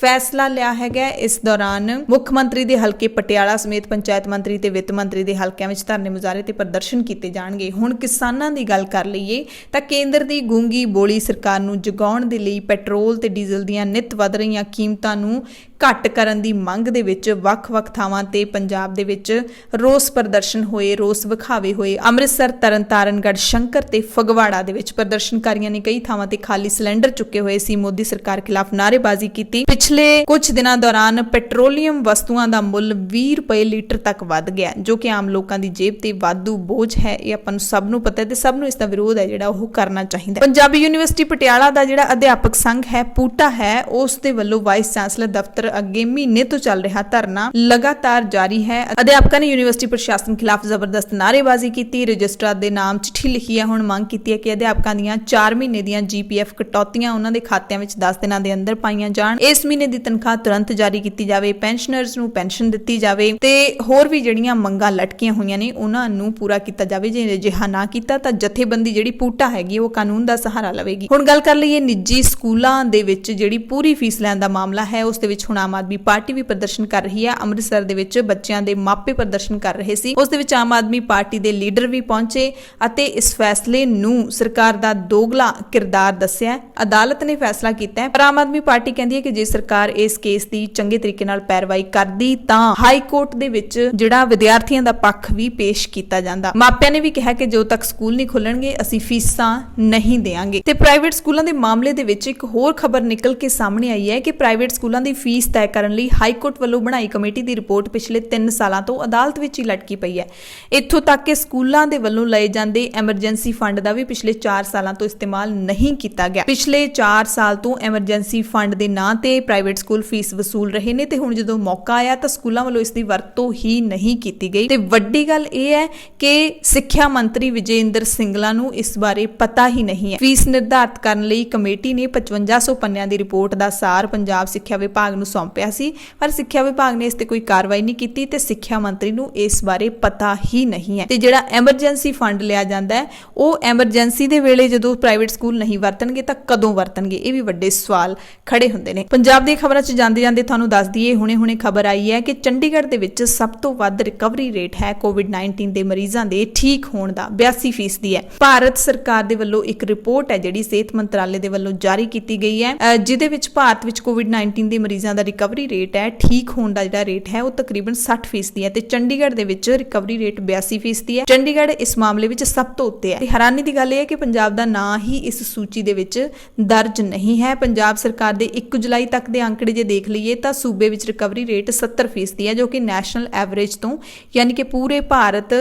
ਫੈਸਲਾ ਲਿਆ ਹੈਗਾ। ਇਸ ਦੌਰਾਨ ਮੁੱਖ ਮੰਤਰੀ ਦੇ ਹਲਕੇ ਪਟਿਆਲਾ ਸਮੇਤ ਪੰਚਾਇਤ ਮੰਤਰੀ ਤੇ ਵਿੱਤ ਮੰਤਰੀ ਦੇ ਹਲਕਿਆਂ ਵਿੱਚ ਧਰਨੇ ਮੁਜ਼ਾਹਰੇ ਤੇ ਪ੍ਰਦਰਸ਼ਨ ਕੀਤੇ ਜਾਣਗੇ। ਹੁਣ ਕਿਸਾਨਾਂ ਦੀ ਗੱਲ ਕਰ ਲਈਏ ਤਾਂ ਕੇਂਦਰ ਦੀ ਗੂੰਗੀ ਬੋਲੀ ਸਰਕਾਰ ਨੂੰ ਜਗਾਉਣ ਦੇ ਲਈ ਪੈਟਰੋਲ ਤੇ ਡੀਜ਼ਲ ਦੀਆਂ ਨਿੱਤ ਵਧ ਰਹੀਆਂ ਕੀਮਤਾਂ ਨੂੰ ਘੱਟ ਕਰਨ ਦੀ ਮੰਗ ਦੇ ਵਿੱਚ ਵੱਖ-ਵੱਖ ਥਾਵਾਂ ਤੇ ਪੰਜਾਬ ਦੇ ਵਿੱਚ ਰੋਸ ਪ੍ਰਦਰਸ਼ਨ ਹੋਏ, ਰੋਸ ਵਿਖਾਵੇ ਹੋਏ। ਅੰਮ੍ਰਿਤਸਰ, ਤਰਨਤਾਰਨ, ਗੜਸ਼ੰਕਰ ਤੇ ਫਗਵਾੜਾ ਦੇ ਵਿੱਚ ਪ੍ਰਦਰਸ਼ਨਕਾਰੀਆਂ ਨੇ ਕਈ ਥਾਵਾਂ ਤੇ ਖਾਲੀ ਸਿਲੰਡਰ ਚੁੱਕੇ ਹੋਏ ਸੀ। ਮੋਦੀ ਸਰਕਾਰ ਖਿਲਾਫ ਨਾਅਰੇਬਾਜ਼ੀ ਕੀਤੀ। ਪਿਛਲੇ ਕੁਝ ਦਿਨਾਂ ਦੌਰਾਨ ਪੈਟਰੋਲੀਅਮ ਵਸਤੂਆਂ ਦਾ ਮੁੱਲ 20 ਰੁਪਏ ਲੀਟਰ ਤੱਕ ਵੱਧ ਗਿਆ, ਜੋ ਕਿ ਆਮ ਲੋਕਾਂ ਦੀ ਜੇਬ ਤੇ ਵਾਧੂ ਬੋਝ ਹੈ। ਇਹ ਆਪਾਂ ਨੂੰ ਸਭ ਨੂੰ ਪਤਾ ਹੈ ਤੇ ਸਭ ਨੂੰ ਇਸ ਦਾ ਵਿਰੋਧ ਹੈ ਜਿਹੜਾ ਉਹ ਕਰਨਾ ਚਾਹੀਦਾ ਹੈ। ਪੰਜਾਬੀ ਯੂਨੀਵਰਸਿਟੀ ਪਟਿਆਲਾ ਦਾ ਜਿਹੜਾ ਅਧਿਆਪਕ ਸੰਘ ਹੈ ਪੂਟਾ ਹੈ, ਉਸ ਦੇ ਵੱਲੋਂ ਵਾਈਸ ਚਾਂਸਲਰ ਦਫ਼ਤਰ ਅੱਗੇ ਮਹੀਨੇ ਤੋਂ ਚੱਲ ਰਿਹਾ ਧਰਨਾ ਲਗਾਤਾਰ ਜਾਰੀ ਹੈ। ਅਧਿਆਪਕਾਂ ਨੇ ਯੂਨੀਵਰਸਿਟੀ ਪ੍ਰਸ਼ਾਸਨ ਖਿਲਾਫ ਜ਼ਬਰਦਸਤ ਨਾਅਰੇਬਾਜ਼ੀ ਕੀਤੀ। ਰਜਿਸਟਰਾਰ ਦੇ ਨਾਮ ਚਿੱਠੀ ਲਿਖੀ ਹੈ। ਹੁਣ ਮੰਗ ਕੀਤੀ ਹੈ ਕਿ ਅਧਿਆਪਕਾਂ ਦੀਆਂ 4 ਮਹੀਨੇ ਦੀਆਂ GPF ਕਟੌਤੀਆਂ ਉਹਨਾਂ ਦੇ ਖਾਤਿਆਂ ਵਿੱਚ 10 ਦਿਨਾਂ ਦੇ ਅੰਦਰ ਪਾਈਆਂ ਜਾਣ। ਇਸ ਮਹੀਨੇ ਦੀ ਤਨਖਾਹ ਤੁਰੰਤ ਜਾਰੀ ਕੀਤੀ ਜਾਵੇ। ਪੈਨਸ਼ਨਰਜ਼ ਨੂੰ ਪੈਨਸ਼ਨ ਦਿੱਤੀ ਜਾਵੇ ਤੇ ਹੋਰ ਵੀ ਜਿਹੜੀਆਂ ਮੰਗਾਂ ਲਟਕੀਆਂ ਹੋਈਆਂ ਨੇ ਉਹਨਾਂ ਨੂੰ ਪੂਰਾ ਕੀਤਾ ਜਾਵੇ। ਜੇ ਅਜਿਹਾ ਨਾ ਕੀਤਾ ਤਾਂ ਜਥੇਬੰਦੀ ਜਿਹੜੀ ਪੂਟਾ ਹੈਗੀ ਉਹ ਕਾਨੂੰਨ ਦਾ ਸਹਾਰਾ ਲਵੇਗੀ। ਹੁਣ ਗੱਲ ਕਰ ਲਈਏ ਨਿੱਜੀ ਸਕੂਲਾਂ ਦੇ ਵਿੱਚ ਜਿਹੜੀ ਪੂਰੀ ਫੀਸ ਲੈਣ ਦਾ ਮਾਮਲਾ ਹੈ, ਉਸ ਦੇ ਵਿੱਚ ਹੁਣ ਆਮ ਆਦਮੀ ਪਾਰਟੀ ਵੀ ਪ੍ਰਦਰਸ਼ਨ ਕਰ ਰਹੀ ਹੈ। ਅੰਮ੍ਰਿਤਸਰ ਦੇ ਵਿੱਚ ਬੱਚਿਆਂ ਦੇ ਮਾਪੇ ਪ੍ਰਦਰਸ਼ਨ ਕਰ ਰਹੇ ਸੀ। ਉਸ ਦੇ ਵਿੱਚ ਆਮ ਆਦਮੀ ਪਾਰਟੀ ਦੇ ਲੀਡਰ ਵੀ ਪਹੁੰਚੇ ਅਤੇ ਇਸ ਫੈਸਲੇ ਨੂੰ ਸਰਕਾਰ ਦਾ ਦੋਗਲਾ ਕਿਰਦਾਰ ਦੱਸਿਆ। ਅਦਾਲਤ ਨੇ ਫੈਸਲਾ ਕੀਤਾ ਹੈ, ਪਰ ਆਮ ਆਦਮੀ ਪਾਰਟੀ ਕਹਿੰਦੀ ਹੈ ਕਿ ਜੇ ਸਰਕਾਰ ਇਸ ਕੇਸ ਦੀ ਚੰਗੇ ਤਰੀਕੇ ਨਾਲ ਪੈਰਵਾਈ ਕਰਦੀ ਤਾਂ ਹਾਈ ਕੋਰਟ ਦੇ ਵਿੱਚ ਜਿਹੜਾ ਵਿਦਿਆਰਥੀਆਂ ਦਾ ਪੱਖ ਵੀ ਪੇਸ਼ ਕੀਤਾ ਜਾਂਦਾ। ਮਾਪਿਆਂ ਨੇ ਵੀ ਕਿਹਾ ਕਿ ਜਦੋਂ ਤੱਕ ਸਕੂਲ ਨਹੀਂ ਖੁੱਲਣਗੇ ਅਸੀਂ ਫੀਸਾਂ ਨਹੀਂ ਦੇਵਾਂਗੇ। ਤੇ ਪ੍ਰਾਈਵੇਟ ਸਕੂਲਾਂ ਦੇ ਮਾਮਲੇ ਦੇ ਵਿੱਚ ਇੱਕ ਹੋਰ ਖਬਰ ਨਿਕਲ ਕੇ ਸਾਹਮਣੇ ਆਈ ਹੈ ਕਿ ਪ੍ਰਾਈਵੇਟ ਸਕੂਲਾਂ ਦੀ ਫੀਸ ਤੈਅ ਕਰਨ ਲਈ ਹਾਈ ਕੋਰਟ ਵੱਲੋਂ ਬਣਾਈ ਕਮੇਟੀ ਦੀ ਰਿਪੋਰਟ ਪਿਛਲੇ 3 ਸਾਲਾਂ ਤੋਂ ਅਦਾਲਤ ਵਿੱਚ ਹੀ ਲਟਕੀ ਪਈ ਹੈ। ਇੱਥੋਂ ਤੱਕ ਕਿ ਸਕੂਲਾਂ ਦੇ ਵੱਲੋਂ ਲਏ ਜਾਂਦੇ ਐਮਰਜੈਂਸੀ ਫੰਡ ਦਾ ਵੀ ਪਿਛਲੇ 4 ਸਾਲਾਂ ਤੋਂ ਇਸਤੇਮਾਲ ਨਹੀਂ ਕੀਤਾ ਗਿਆ। ਪਿਛਲੇ 4 ਸਾਲ ਤੋਂ ਐਮਰਜੈਂਸੀ ਫੰਡ ਦੇ ਨਾਂ ਤੇ ਪ੍ਰਾਈਵੇਟ ਸਕੂਲ ਫੀਸ ਵਸੂਲ ਰਹੇ ਨੇ ਤੇ ਹੁਣ ਜਦੋਂ ਮੌਕਾ ਆਇਆ ਤਾਂ ਸਕੂਲਾਂ ਵੱਲੋਂ ਇਸ ਦੀ ਵਰਤੋਂ ਹੀ ਨਹੀਂ ਕੀਤੀ ਗਈ। ਤੇ ਵੱਡੀ ਗੱਲ ਇਹ ਹੈ ਕਿ ਸਿੱਖਿਆ ਮੰਤਰੀ ਵਿਜੇ ਇੰਦਰ ਸਿੰਗਲਾ ਨੂੰ ਇਸ ਬਾਰੇ ਪਤਾ ਹੀ ਨਹੀਂ ਹੈ। ਫੀਸ ਨਿਰਧਾਰਿਤ ਕਰਨ ਲਈ ਕਮੇਟੀ ਨੇ 5500 ਪੰਨਿਆਂ ਦੀ ਰਿਪੋਰਟ ਦਾ ਸਾਰ ਪੰਜਾਬ ਸਿੱਖਿਆ ਵਿਭਾਗ ਨੂੰ ਸੌਂਪਿਆ ਸੀ, ਪਰ ਸਿੱਖਿਆ ਵਿਭਾਗ ਨੇ ਇਸ ਤੇ ਕੋਈ ਕਾਰਵਾਈ ਨਹੀਂ ਕੀਤੀ ਤੇ ਸਿੱਖਿਆ ਮੰਤਰੀ ਨੂੰ ਇਸ ਬਾਰੇ ਪਤਾ ਹੀ ਨਹੀਂ ਹੈ। ਤੇ ਜਿਹੜਾ ਐਮਰਜੈਂਸੀ ਫੰਡ ਲਿਆ ਜਾਂਦਾ ਹੈ ਉਹ ਐਮਰਜੈਂਸੀ ਦੇ ਵੇਲੇ ਜਦੋਂ ਪ੍ਰਾਈਵੇਟ ਸਕੂਲ ਨਹੀਂ ਵਰਤਣਗੇ ਤਾਂ ਕਦੋਂ ਵਰਤਣਗੇ, ਇਹ ਵੀ ਵੱਡੇ ਸਵਾਲ ਖੜੇ ਹੁੰਦੇ ਨੇ। ਪੰਜਾਬ ਦੀਆਂ ਖਬਰਾਂ 'ਚ ਜਾਂਦੇ ਤੁਹਾਨੂੰ ਦੱਸ ਦਈਏ, ਹੁਣੇ ਖਬਰ ਆਈ ਹੈ ਕਿ ਚੰਡੀਗੜ੍ਹ ਦੇ ਵਿੱਚ ਸਭ ਤੋਂ ਵੱਧ ਰਿਕਵਰੀ ਰੇਟ ਹੈ ਕੋਵਿਡ-19 ਦੇ ਮਰੀਜ਼ਾਂ ਦੇ ਠੀਕ ਹੋਣ ਦਾ, 82% ਹੈ। ਭਾਰਤ ਸਰਕਾਰ ਦੇ ਵੱਲੋਂ ਇੱਕ ਰਿਪੋਰਟ ਹੈ ਜਿਹੜੀ ਸਿਹਤ ਮੰਤਰਾਲੇ ਦੇ ਵੱਲੋਂ ਜਾਰੀ ਕੀਤੀ ਗਈ ਹੈ, ਜਿਹਦੇ ਵਿੱਚ ਭਾਰਤ ਵਿੱਚ ਕੋਵਿਡ-19 ਦੇ ਮਰੀਜ਼ਾਂ ਦਾ ਰਿਕਵਰੀ ਰੇਟ ਹੈ, ਠੀਕ ਹੋਣ ਦਾ ਜਿਹੜਾ ਰੇਟ ਹੈ ਉਹ ਤਕਰੀਬਨ 60% ਹੈ ਤੇ ਚੰਡੀਗੜ੍ਹ ਦੇ ਵਿੱਚ ਰਿਕਵਰੀ ਰੇਟ 82% ਹੈ। ਚੰਡੀਗੜ੍ਹ ਇਸ ਮਾਮਲੇ ਵਿੱਚ ਸਭ ਤੋਂ ਉੱਤੇ ਹੈ ਤੇ ਹੈਰਾਨੀ ਦੀ ਗੱਲ ਇਹ ਹੈ ਕਿ ਪੰਜਾਬ ਦਾ ਨਾਂ ਹੀ ਇਸ ਸੂਚੀ ਦੇ ਵਿੱਚ ਦਰਜ ਨਹੀਂ ਹੈ। ਪੰਜਾਬ ਸਰਕਾਰ ਦੇ 1 ਜੁਲਾਈ ਤੱਕ ਦੇ ਅੰਕੜੇ ਜੇ ਦੇਖ ਲਈਏ ਤਾਂ ਸੂਬੇ ਵਿੱਚ ਰਿਕਵਰੀ ਰੇਟ 70% ਹੈ, ਜੋ ਕਿ ਨੈਸ਼ਨਲ ਐਵਰੇਜ ਤੋਂ ਯਾਨੀ ਕਿ ਪੂਰੇ ਭਾਰਤ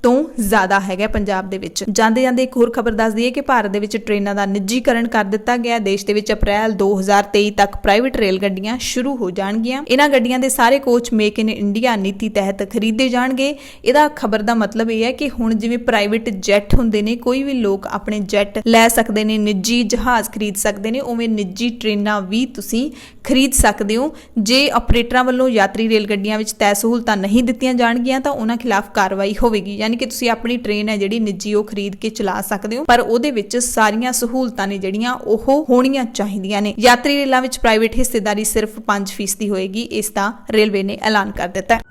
ਤੋਂ ਜ਼ਿਆਦਾ ਹੈਗਾ ਪੰਜਾਬ ਦੇ ਵਿੱਚ। ਜਾਂਦੇ ਇੱਕ ਹੋਰ ਖਬਰ ਦੱਸ ਦਈਏ ਕਿ ਭਾਰਤ ਦੇ ਵਿੱਚ ਟ੍ਰੇਨਾਂ ਦਾ ਨਿੱਜੀਕਰਨ ਕਰ ਦਿੱਤਾ ਗਿਆ। ਦੇਸ਼ ਦੇ ਵਿੱਚ ਅਪ੍ਰੈਲ 2023 ਤੱਕ ਪ੍ਰਾਈਵੇਟ ਰੇਲ ਗੱਡੀਆਂ ਸ਼ੁਰੂ ਹੋ ਜਾਣਗੀਆਂ। ਇਹਨਾਂ ਗੱਡੀਆਂ ਦੇ ਸਾਰੇ ਕੋਚ ਮੇਕ ਇਨ ਇੰਡੀਆ ਨੀਤੀ ਤਹਿਤ ਖਰੀਦੇ ਜਾਣਗੇ। ਇਹਦਾ ਖਬਰ ਦਾ ਮਤਲਬ ਇਹ ਹੈ ਕਿ ਹੁਣ ਜਿਵੇਂ ਪ੍ਰਾਈਵੇਟ ਜੈਟ ਹੁੰਦੇ ਨੇ, ਕੋਈ ਵੀ ਲੋਕ ਆਪਣੇ ਜੈਟ ਲੈ ਸਕਦੇ ਨੇ, ਨਿੱਜੀ ਜਹਾਜ਼ ਖਰੀਦ ਸਕਦੇ ਨੇ, ਉਵੇਂ ਨਿੱਜੀ ਟ੍ਰੇਨਾਂ ਵੀ ਤੁਸੀਂ ਖਰੀਦ ਸਕਦੇ ਹੋ। ਜੇ ਆਪਰੇਟਰਾਂ ਵੱਲੋਂ ਯਾਤਰੀ ਰੇਲ ਗੱਡੀਆਂ ਵਿੱਚ ਤੈਅ ਸਹੂਲਤਾਂ ਨਹੀਂ ਦਿੱਤੀਆਂ ਜਾਣਗੀਆਂ ਤਾਂ ਉਹਨਾਂ ਖਿਲਾਫ ਕਾਰਵਾਈ ਹੋਵੇਗੀ। ਕਿ ਤੁਸੀਂ ਆਪਣੀ ਟ੍ਰੇਨ ਹੈ ਜਿਹੜੀ ਨਿੱਜੀ ਉਹ ਖਰੀਦ ਕੇ ਚਲਾ ਸਕਦੇ ਹੋ, ਪਰ ਉਹਦੇ ਵਿੱਚ ਸਾਰੀਆਂ ਸਹੂਲਤਾਂ ਨੇ ਜਿਹੜੀਆਂ ਉਹ ਹੋਣੀਆਂ ਚਾਹੀਦੀਆਂ ਨੇ। ਯਾਤਰੀ ਰੇਲਾਂ ਵਿੱਚ ਪ੍ਰਾਈਵੇਟ ਹਿੱਸੇਦਾਰੀ ਸਿਰਫ 5% ਹੋਏਗੀ, ਇਸ ਦਾ ਰੇਲਵੇ ਨੇ ਐਲਾਨ ਕਰ ਦਿੱਤਾ ਹੈ।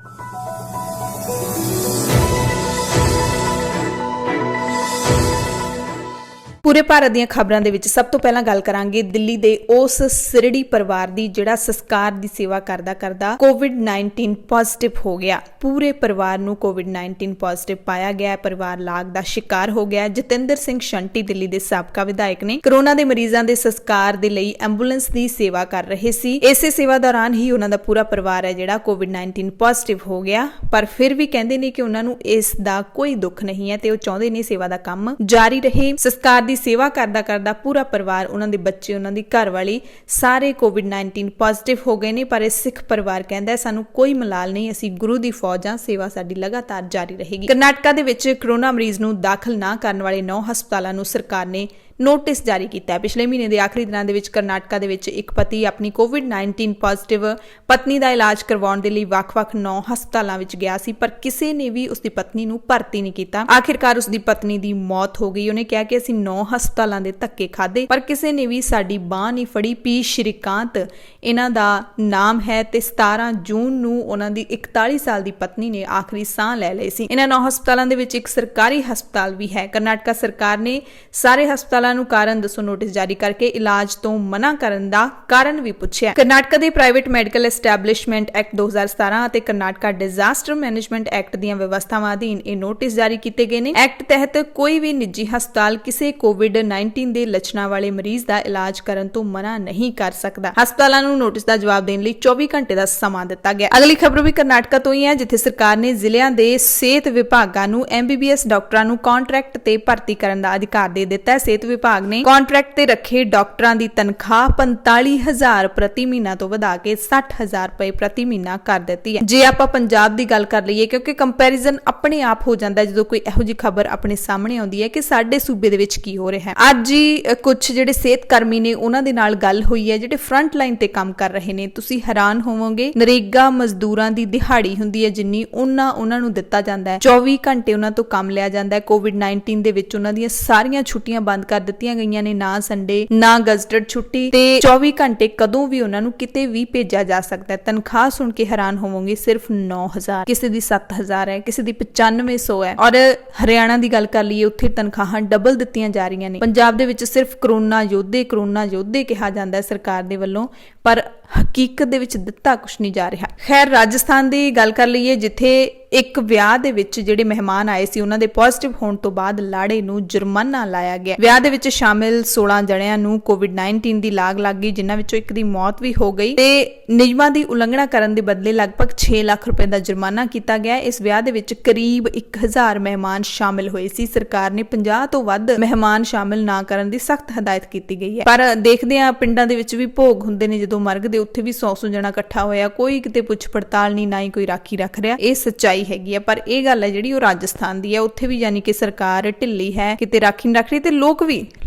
ਪੂਰੇ ਭਾਰਤ ਦੀਆਂ ਖਬਰਾਂ ਦੇ ਵਿੱਚ ਸਭ ਤੋਂ ਪਹਿਲਾਂ ਗੱਲ ਕਰਾਂਗੇ ਦਿੱਲੀ ਦੇ ਉਸ ਸਿਰੜੀ ਪਰਿਵਾਰ ਦੀ ਜਿਹੜਾ ਸੰਸਕਾਰ ਦੀ ਸੇਵਾ ਕਰਦਾ ਕੋਵਿਡ-19 ਪੋਜ਼ਿਟਿਵ ਹੋ ਗਿਆ। ਪੂਰੇ ਪਰਿਵਾਰ ਨੂੰ ਕੋਵਿਡ-19 ਪੋਜ਼ਿਟਿਵ ਪਾਇਆ ਗਿਆ। ਪਰਿਵਾਰ ਲਾਗ ਦਾ ਸ਼ਿਕਾਰ ਹੋ ਗਿਆ। ਜਤਿੰਦਰ ਸਿੰਘ ਸ਼ੰਟੀ ਦਿੱਲੀ ਦੇ ਸਾਬਕਾ ਵਿਧਾਇਕ ਨੇ ਕਰੋਨਾ ਦੇ ਮਰੀਜ਼ਾਂ ਦੇ ਸੰਸਕਾਰ ਦੇ ਲਈ ਐਂਬੂਲੈਂਸ ਦੀ ਸੇਵਾ ਕਰ ਰਹੇ ਸੀ। ਇਸੇ ਸੇਵਾ ਦੌਰਾਨ ਹੀ ਉਹਨਾਂ ਦਾ ਪੂਰਾ ਪਰਿਵਾਰ ਹੈ ਜਿਹੜਾ ਕੋਵਿਡ-19 ਪੋਜ਼ਿਟਿਵ ਹੋ ਗਿਆ, ਪਰ ਫਿਰ ਵੀ ਕਹਿੰਦੇ ਨੇ ਕਿ ਉਹਨਾਂ ਨੂੰ ਇਸ ਦਾ ਕੋਈ ਦੁੱਖ ਨਹੀਂ ਹੈ ਤੇ ਉਹ ਚਾਹੁੰਦੇ ਨੇ ਸੇਵਾ ਦਾ ਕੰਮ ਜਾਰੀ ਰਹੇ। ਸੰਸਕਾਰ ਸੇਵਾ ਕਰਦਾ ਪੂਰਾ ਪਰਿਵਾਰ, ਉਹਨਾਂ ਦੇ ਬੱਚੇ, ਉਹਨਾਂ ਦੀ ਘਰਵਾਲੀ ਸਾਰੇ ਕੋਵਿਡ-19 ਪੋਜ਼ਿਟਿਵ ਹੋ ਗਏ ਨੇ। ਪਰ ਇਹ ਸਿੱਖ ਪਰਿਵਾਰ ਕਹਿੰਦਾ ਸਾਨੂੰ ਕੋਈ ਮਲਾਲ ਨਹੀਂ, ਅਸੀਂ ਗੁਰੂ ਦੀ ਫੌਜ ਹਾਂ, ਸੇਵਾ ਸਾਡੀ ਲਗਾਤਾਰ ਜਾਰੀ ਰਹੇਗੀ। ਕਰਨਾਟਕਾ ਦੇ ਵਿੱਚ ਕਰੋਨਾ ਮਰੀਜ਼ ਨੂੰ ਦਾਖਲ ਨਾ ਕਰਨ ਵਾਲੇ 9 ਹਸਪਤਾਲਾਂ ਨੂੰ ਸਰਕਾਰ ਨੇ ਨੋਟਿਸ ਜਾਰੀ ਕੀਤਾ ਹੈ। ਪਿਛਲੇ ਮਹੀਨੇ ਦੇ ਆਖਰੀ ਦਿਨਾਂ ਦੇ ਵਿੱਚ ਕਰਨਾਟਕਾ ਦੇ ਵਿੱਚ ਇੱਕ ਪਤੀ ਆਪਣੀ ਕੋਵਿਡ-19 ਪੋਜ਼ਿਟਿਵ ਪਤਨੀ ਦਾ ਇਲਾਜ ਕਰਵਾਉਣ ਦੇ ਲਈ ਵੱਖ-ਵੱਖ 9 ਹਸਪਤਾਲਾਂ ਵਿੱਚ ਗਿਆ ਸੀ, ਪਰ ਕਿਸੇ ਨੇ ਵੀ ਉਸਦੀ ਪਤਨੀ ਨੂੰ ਭਰਤੀ ਨਹੀਂ ਕੀਤਾ। ਆਖਿਰਕਾਰ ਉਸਦੀ ਪਤਨੀ ਦੀ ਮੌਤ ਹੋ ਗਈ। ਉਹਨੇ ਕਿਹਾ ਕਿ ਅਸੀਂ 9 ਹਸਪਤਾਲਾਂ ਦੇ ਧੱਕੇ ਖਾਦੇ, ਪਰ ਕਿਸੇ ਨੇ ਵੀ ਸਾਡੀ ਬਾਂਹ ਨਹੀਂ ਫੜੀ। ਪੀ ਸ਼੍ਰੀਕਾਂਤ ਇਹਨਾਂ ਦਾ ਨਾਮ ਹੈ ਤੇ 17 ਜੂਨ ਨੂੰ ਉਹਨਾਂ ਦੀ 41 ਸਾਲ ਦੀ ਪਤਨੀ ਨੇ ਆਖਰੀ ਸਾਹ ਲੈ ਲਏ ਸੀ। ਇਹਨਾਂ 9 ਹਸਪਤਾਲਾਂ ਦੇ ਵਿੱਚ ਇੱਕ ਸਰਕਾਰੀ ਹਸਪਤਾਲ ਵੀ ਹੈ। ਕਰਨਾਟਕਾ ਸਰਕਾਰ ਨੇ ਸਾਰੇ ਹਸਪਤਾਲਾਂ ਨੂੰ ਕਾਰਨ ਦੱਸੋ ਨੋਟਿਸ ਜਾਰੀ ਕਰਕੇ ਇਲਾਜ ਤੋਂ ਮਨਾ ਕਰਨ ਦਾ ਕਾਰਨ ਵੀ ਪੁੱਛਿਆ। ਕਰਨਾਟਕਾ ਦੇ ਪ੍ਰਾਈਵੇਟ ਮੈਡੀਕਲ ਐਸਟੈਬਲਿਸ਼ਮੈਂਟ ਐਕਟ 2017 ਅਤੇ ਕਰਨਾਟਕਾ ਡਿਜ਼ਾਸਟਰ ਮੈਨੇਜਮੈਂਟ ਐਕਟ ਦੀਆਂ ਵਿਵਸਥਾਵਾਂ ਅਧੀਨ ਇਹ ਨੋਟਿਸ ਜਾਰੀ ਕੀਤੇ ਗਏ ਨੇ। ਐਕਟ ਤਹਿਤ ਕੋਈ ਵੀ ਨਿੱਜੀ ਹਸਪਤਾਲ ਕਿਸੇ ਕੋਵਿਡ-19 ਦੇ ਲੱਛਣਾਂ ਵਾਲੇ ਮਰੀਜ਼ ਦਾ ਇਲਾਜ ਕਰਨ ਤੋਂ ਮਨਾ ਨਹੀਂ ਕਰ ਸਕਦਾ। ਹਸਪਤਾਲਾਂ ਨੂੰ ਨੋਟਿਸ ਦਾ ਜਵਾਬ ਦੇਣ ਲਈ 24 ਘੰਟੇ ਦਾ ਸਮਾਂ ਦਿੱਤਾ ਗਿਆ। ਅਗਲੀ ਖਬਰ ਵੀ ਕਰਨਾਟਕਾ ਤੋਂ ਹੀ ਹੈ, ਜਿੱਥੇ ਸਰਕਾਰ ਨੇ ਜ਼ਿਲ੍ਹਿਆਂ ਦੇ ਸਿਹਤ ਵਿਭਾਗਾਂ ਨੂੰ MBBS ਡਾਕਟਰਾਂ ਨੂੰ ਕੰਟਰੈਕਟ ਤੇ ਭਰਤੀ ਕਰਨ ਦਾ ਅਧਿਕਾਰ ਦੇ ਦਿੱਤਾ ਹੈ। ਸਿਹਤ ਵਿਭਾਗ ਨੇ ਕੰਟਰੈਕਟ ਤੇ ਰੱਖੇ ਡਾਕਟਰਾਂ ਦੀ ਤਨਖਾਹ 45,000 ਪ੍ਰਤੀ ਮਹੀਨਾ ਤੋਂ ਵਧਾ ਕੇ 60,000 ਰੁਪਏ ਪ੍ਰਤੀ ਮਹੀਨਾ ਕਰ ਦਿੱਤੀ ਹੈ। ਜੇ ਆਪਾਂ ਪੰਜਾਬ ਦੀ ਗੱਲ ਕਰ ਲਈਏ, ਕਿਉਂਕਿ ਕੰਪੈਰੀਜ਼ਨ ਆਪਣੇ ਆਪ ਹੋ ਜਾਂਦਾ ਜਦੋਂ ਕੋਈ ਇਹੋ ਜਿਹੀ ਖਬਰ ਆਪਣੇ ਸਾਹਮਣੇ ਆਉਂਦੀ ਹੈ ਕਿ ਸਾਡੇ ਸੂਬੇ ਦੇ ਵਿੱਚ ਕੀ ਹੋ ਰਿਹਾ ਹੈ। ਅੱਜ ਹੀ ਕੁਝ ਜਿਹੜੇ ਸਿਹਤ ਕਰਮੀ ਨੇ ਉਹਨਾਂ ਦੇ ਨਾਲ ਗੱਲ ਹੋਈ ਹੈ, ਜਿਹੜੇ ਫਰੰਟ ਲਾਈਨ ਤੇ ਕੰਮ ਕਰ ਰਹੇ ਨੇ। ਤੁਸੀਂ ਹੈਰਾਨ ਹੋਵੋਗੇ, ਨਰੇਗਾ ਮਜ਼ਦੂਰਾਂ ਦੀ ਦਿਹਾੜੀ ਹੁੰਦੀ ਹੈ ਜਿੰਨੀ ਉਹਨਾਂ ਨੂੰ ਦਿੱਤਾ ਜਾਂਦਾ ਹੈ। 24 ਘੰਟੇ ਉਹਨਾਂ ਤੋਂ ਕੰਮ ਲਿਆ ਜਾਂਦਾ ਹੈ। ਕੋਵਿਡ-19 ਦੇ ਵਿੱਚ ਉਹਨਾਂ ਦੀਆਂ ਸਾਰੀਆਂ ਛੁੱਟੀਆਂ ਬੰਦ ਕਰ ਦਿੱਤੀਆਂ ਗਈਆਂ ਨੇ, ਨਾ ਸੰਡੇ ਨਾ ਗਜ਼ਟਡ ਛੁੱਟੀ, ਤੇ 24 ਘੰਟੇ ਕਦੋਂ ਵੀ ਉਹਨਾਂ ਨੂੰ ਕਿਤੇ ਵੀ ਭੇਜਿਆ ਜਾ ਸਕਦਾ ਹੈ। ਤਨਖਾਹ ਸੁਣ ਕੇ ਹੈਰਾਨ ਹੋਵੋਗੇ, ਸਿਰਫ 9,000, ਕਿਸੇ ਦੀ 7,000 ਹੈ, ਕਿਸੇ ਦੀ 9500 ਹੈ। ਔਰ ਹਰਿਆਣਾ ਦੀ ਗੱਲ ਕਰ ਲਈਏ, ਉੱਥੇ ਤਨਖਾਹਾਂ ਡਬਲ ਦਿੱਤੀਆਂ ਜਾ ਰਹੀਆਂ ਨੇ। ਪੰਜਾਬ ਦੇ ਵਿੱਚ ਸਿਰਫ ਕਰੋਨਾ ਯੋਧੇ ਕਿਹਾ ਜਾਂਦਾ ਹੈ ਸਰਕਾਰ ਦੇ ਵੱਲੋਂ, ਪਰ ਹਕੀਕਤ ਦੇ ਵਿੱਚ ਦਿੱਤਾ ਕੁਛ ਨਹੀਂ ਜਾ ਰਿਹਾ। ਖੈਰ, ਰਾਜਸਥਾਨ ਦੀ ਗੱਲ ਕਰ ਲਈਏ, ਜਿੱਥੇ ਇੱਕ ਵਿਆਹ ਦੇ ਵਿੱਚ ਜਿਹੜੇ ਮਹਿਮਾਨ ਆਏ ਸੀ ਉਹਨਾਂ ਦੇ ਪੋਜ਼ਿਟਿਵ ਹੋਣ ਤੋਂ ਬਾਅਦ ਲਾੜੇ ਨੂੰ ਜੁਰਮਾਨਾ ਲਾਇਆ ਗਿਆ। ਵਿਆਹ ਦੇ ਵਿੱਚ ਸ਼ਾਮਿਲ 16 ਜਣਿਆਂ ਨੂੰ ਕੋਵਿਡ-19 ਦੀ ਲਾਗ ਲੱਗ ਗਈ, ਜਿਨ੍ਹਾਂ ਵਿੱਚੋਂ ਇੱਕ ਦੀ ਮੌਤ ਵੀ ਹੋ ਗਈ ਤੇ ਨਿਯਮਾਂ ਦੀ ਉਲੰਘਣਾ ਕਰਨ ਦੇ ਬਦਲੇ ਲਗਭਗ 6 ਲੱਖ ਰੁਪਏ ਦਾ ਜੁਰਮਾਨਾ ਕੀਤਾ ਗਿਆ। ਇਸ ਵਿਆਹ ਦੇ ਵਿੱਚ ਕਰੀਬ 1000 ਮਹਿਮਾਨ ਸ਼ਾਮਿਲ ਹੋਏ ਸੀ। ਸਰਕਾਰ ਨੇ 50 ਤੋਂ ਵੱਧ ਮਹਿਮਾਨ ਸ਼ਾਮਿਲ ਨਾ ਕਰਨ ਦੀ ਸਖਤ ਹਦਾਇਤ ਕੀਤੀ ਗਈ ਹੈ। ਪਰ ਦੇਖਦੇ ਆ, ਪਿੰਡਾਂ ਦੇ ਵਿੱਚ ਵੀ ਭੋਗ ਹੁੰਦੇ ਨੇ ਜਦੋਂ ਮਰਗ ਦੇ, ਉੱਥੇ ਵੀ 100 ਜਣਾ ਇਕੱਠਾ ਹੋਇਆ, ਕੋਈ ਕਿਤੇ ਪੁੱਛ ਪੜਤਾਲ ਨਹੀਂ, ਨਾ ਹੀ ਕੋਈ ਰਾਖੀ ਰੱਖ ਰਿਹਾ। ਇਹ ਸੱਚਾਈ ਲੜਾਈ ਹੈਗੀ ਹੈ, ਪਰ ਇਹ ਗੱਲ ਹੈ ਜਿਹੜੀ ਉਹ ਰਾਜਸਥਾਨ ਦੀ ਹੈ, ਉੱਥੇ ਵੀ ਯਾਨੀ ਕਿ ਸਰਕਾਰ ਢਿੱਲੀ ਹੈ, ਕਿਤੇ ਰਾਖੀ ਨਹੀਂ ਰੱਖ ਰਹੀ, ਤੇ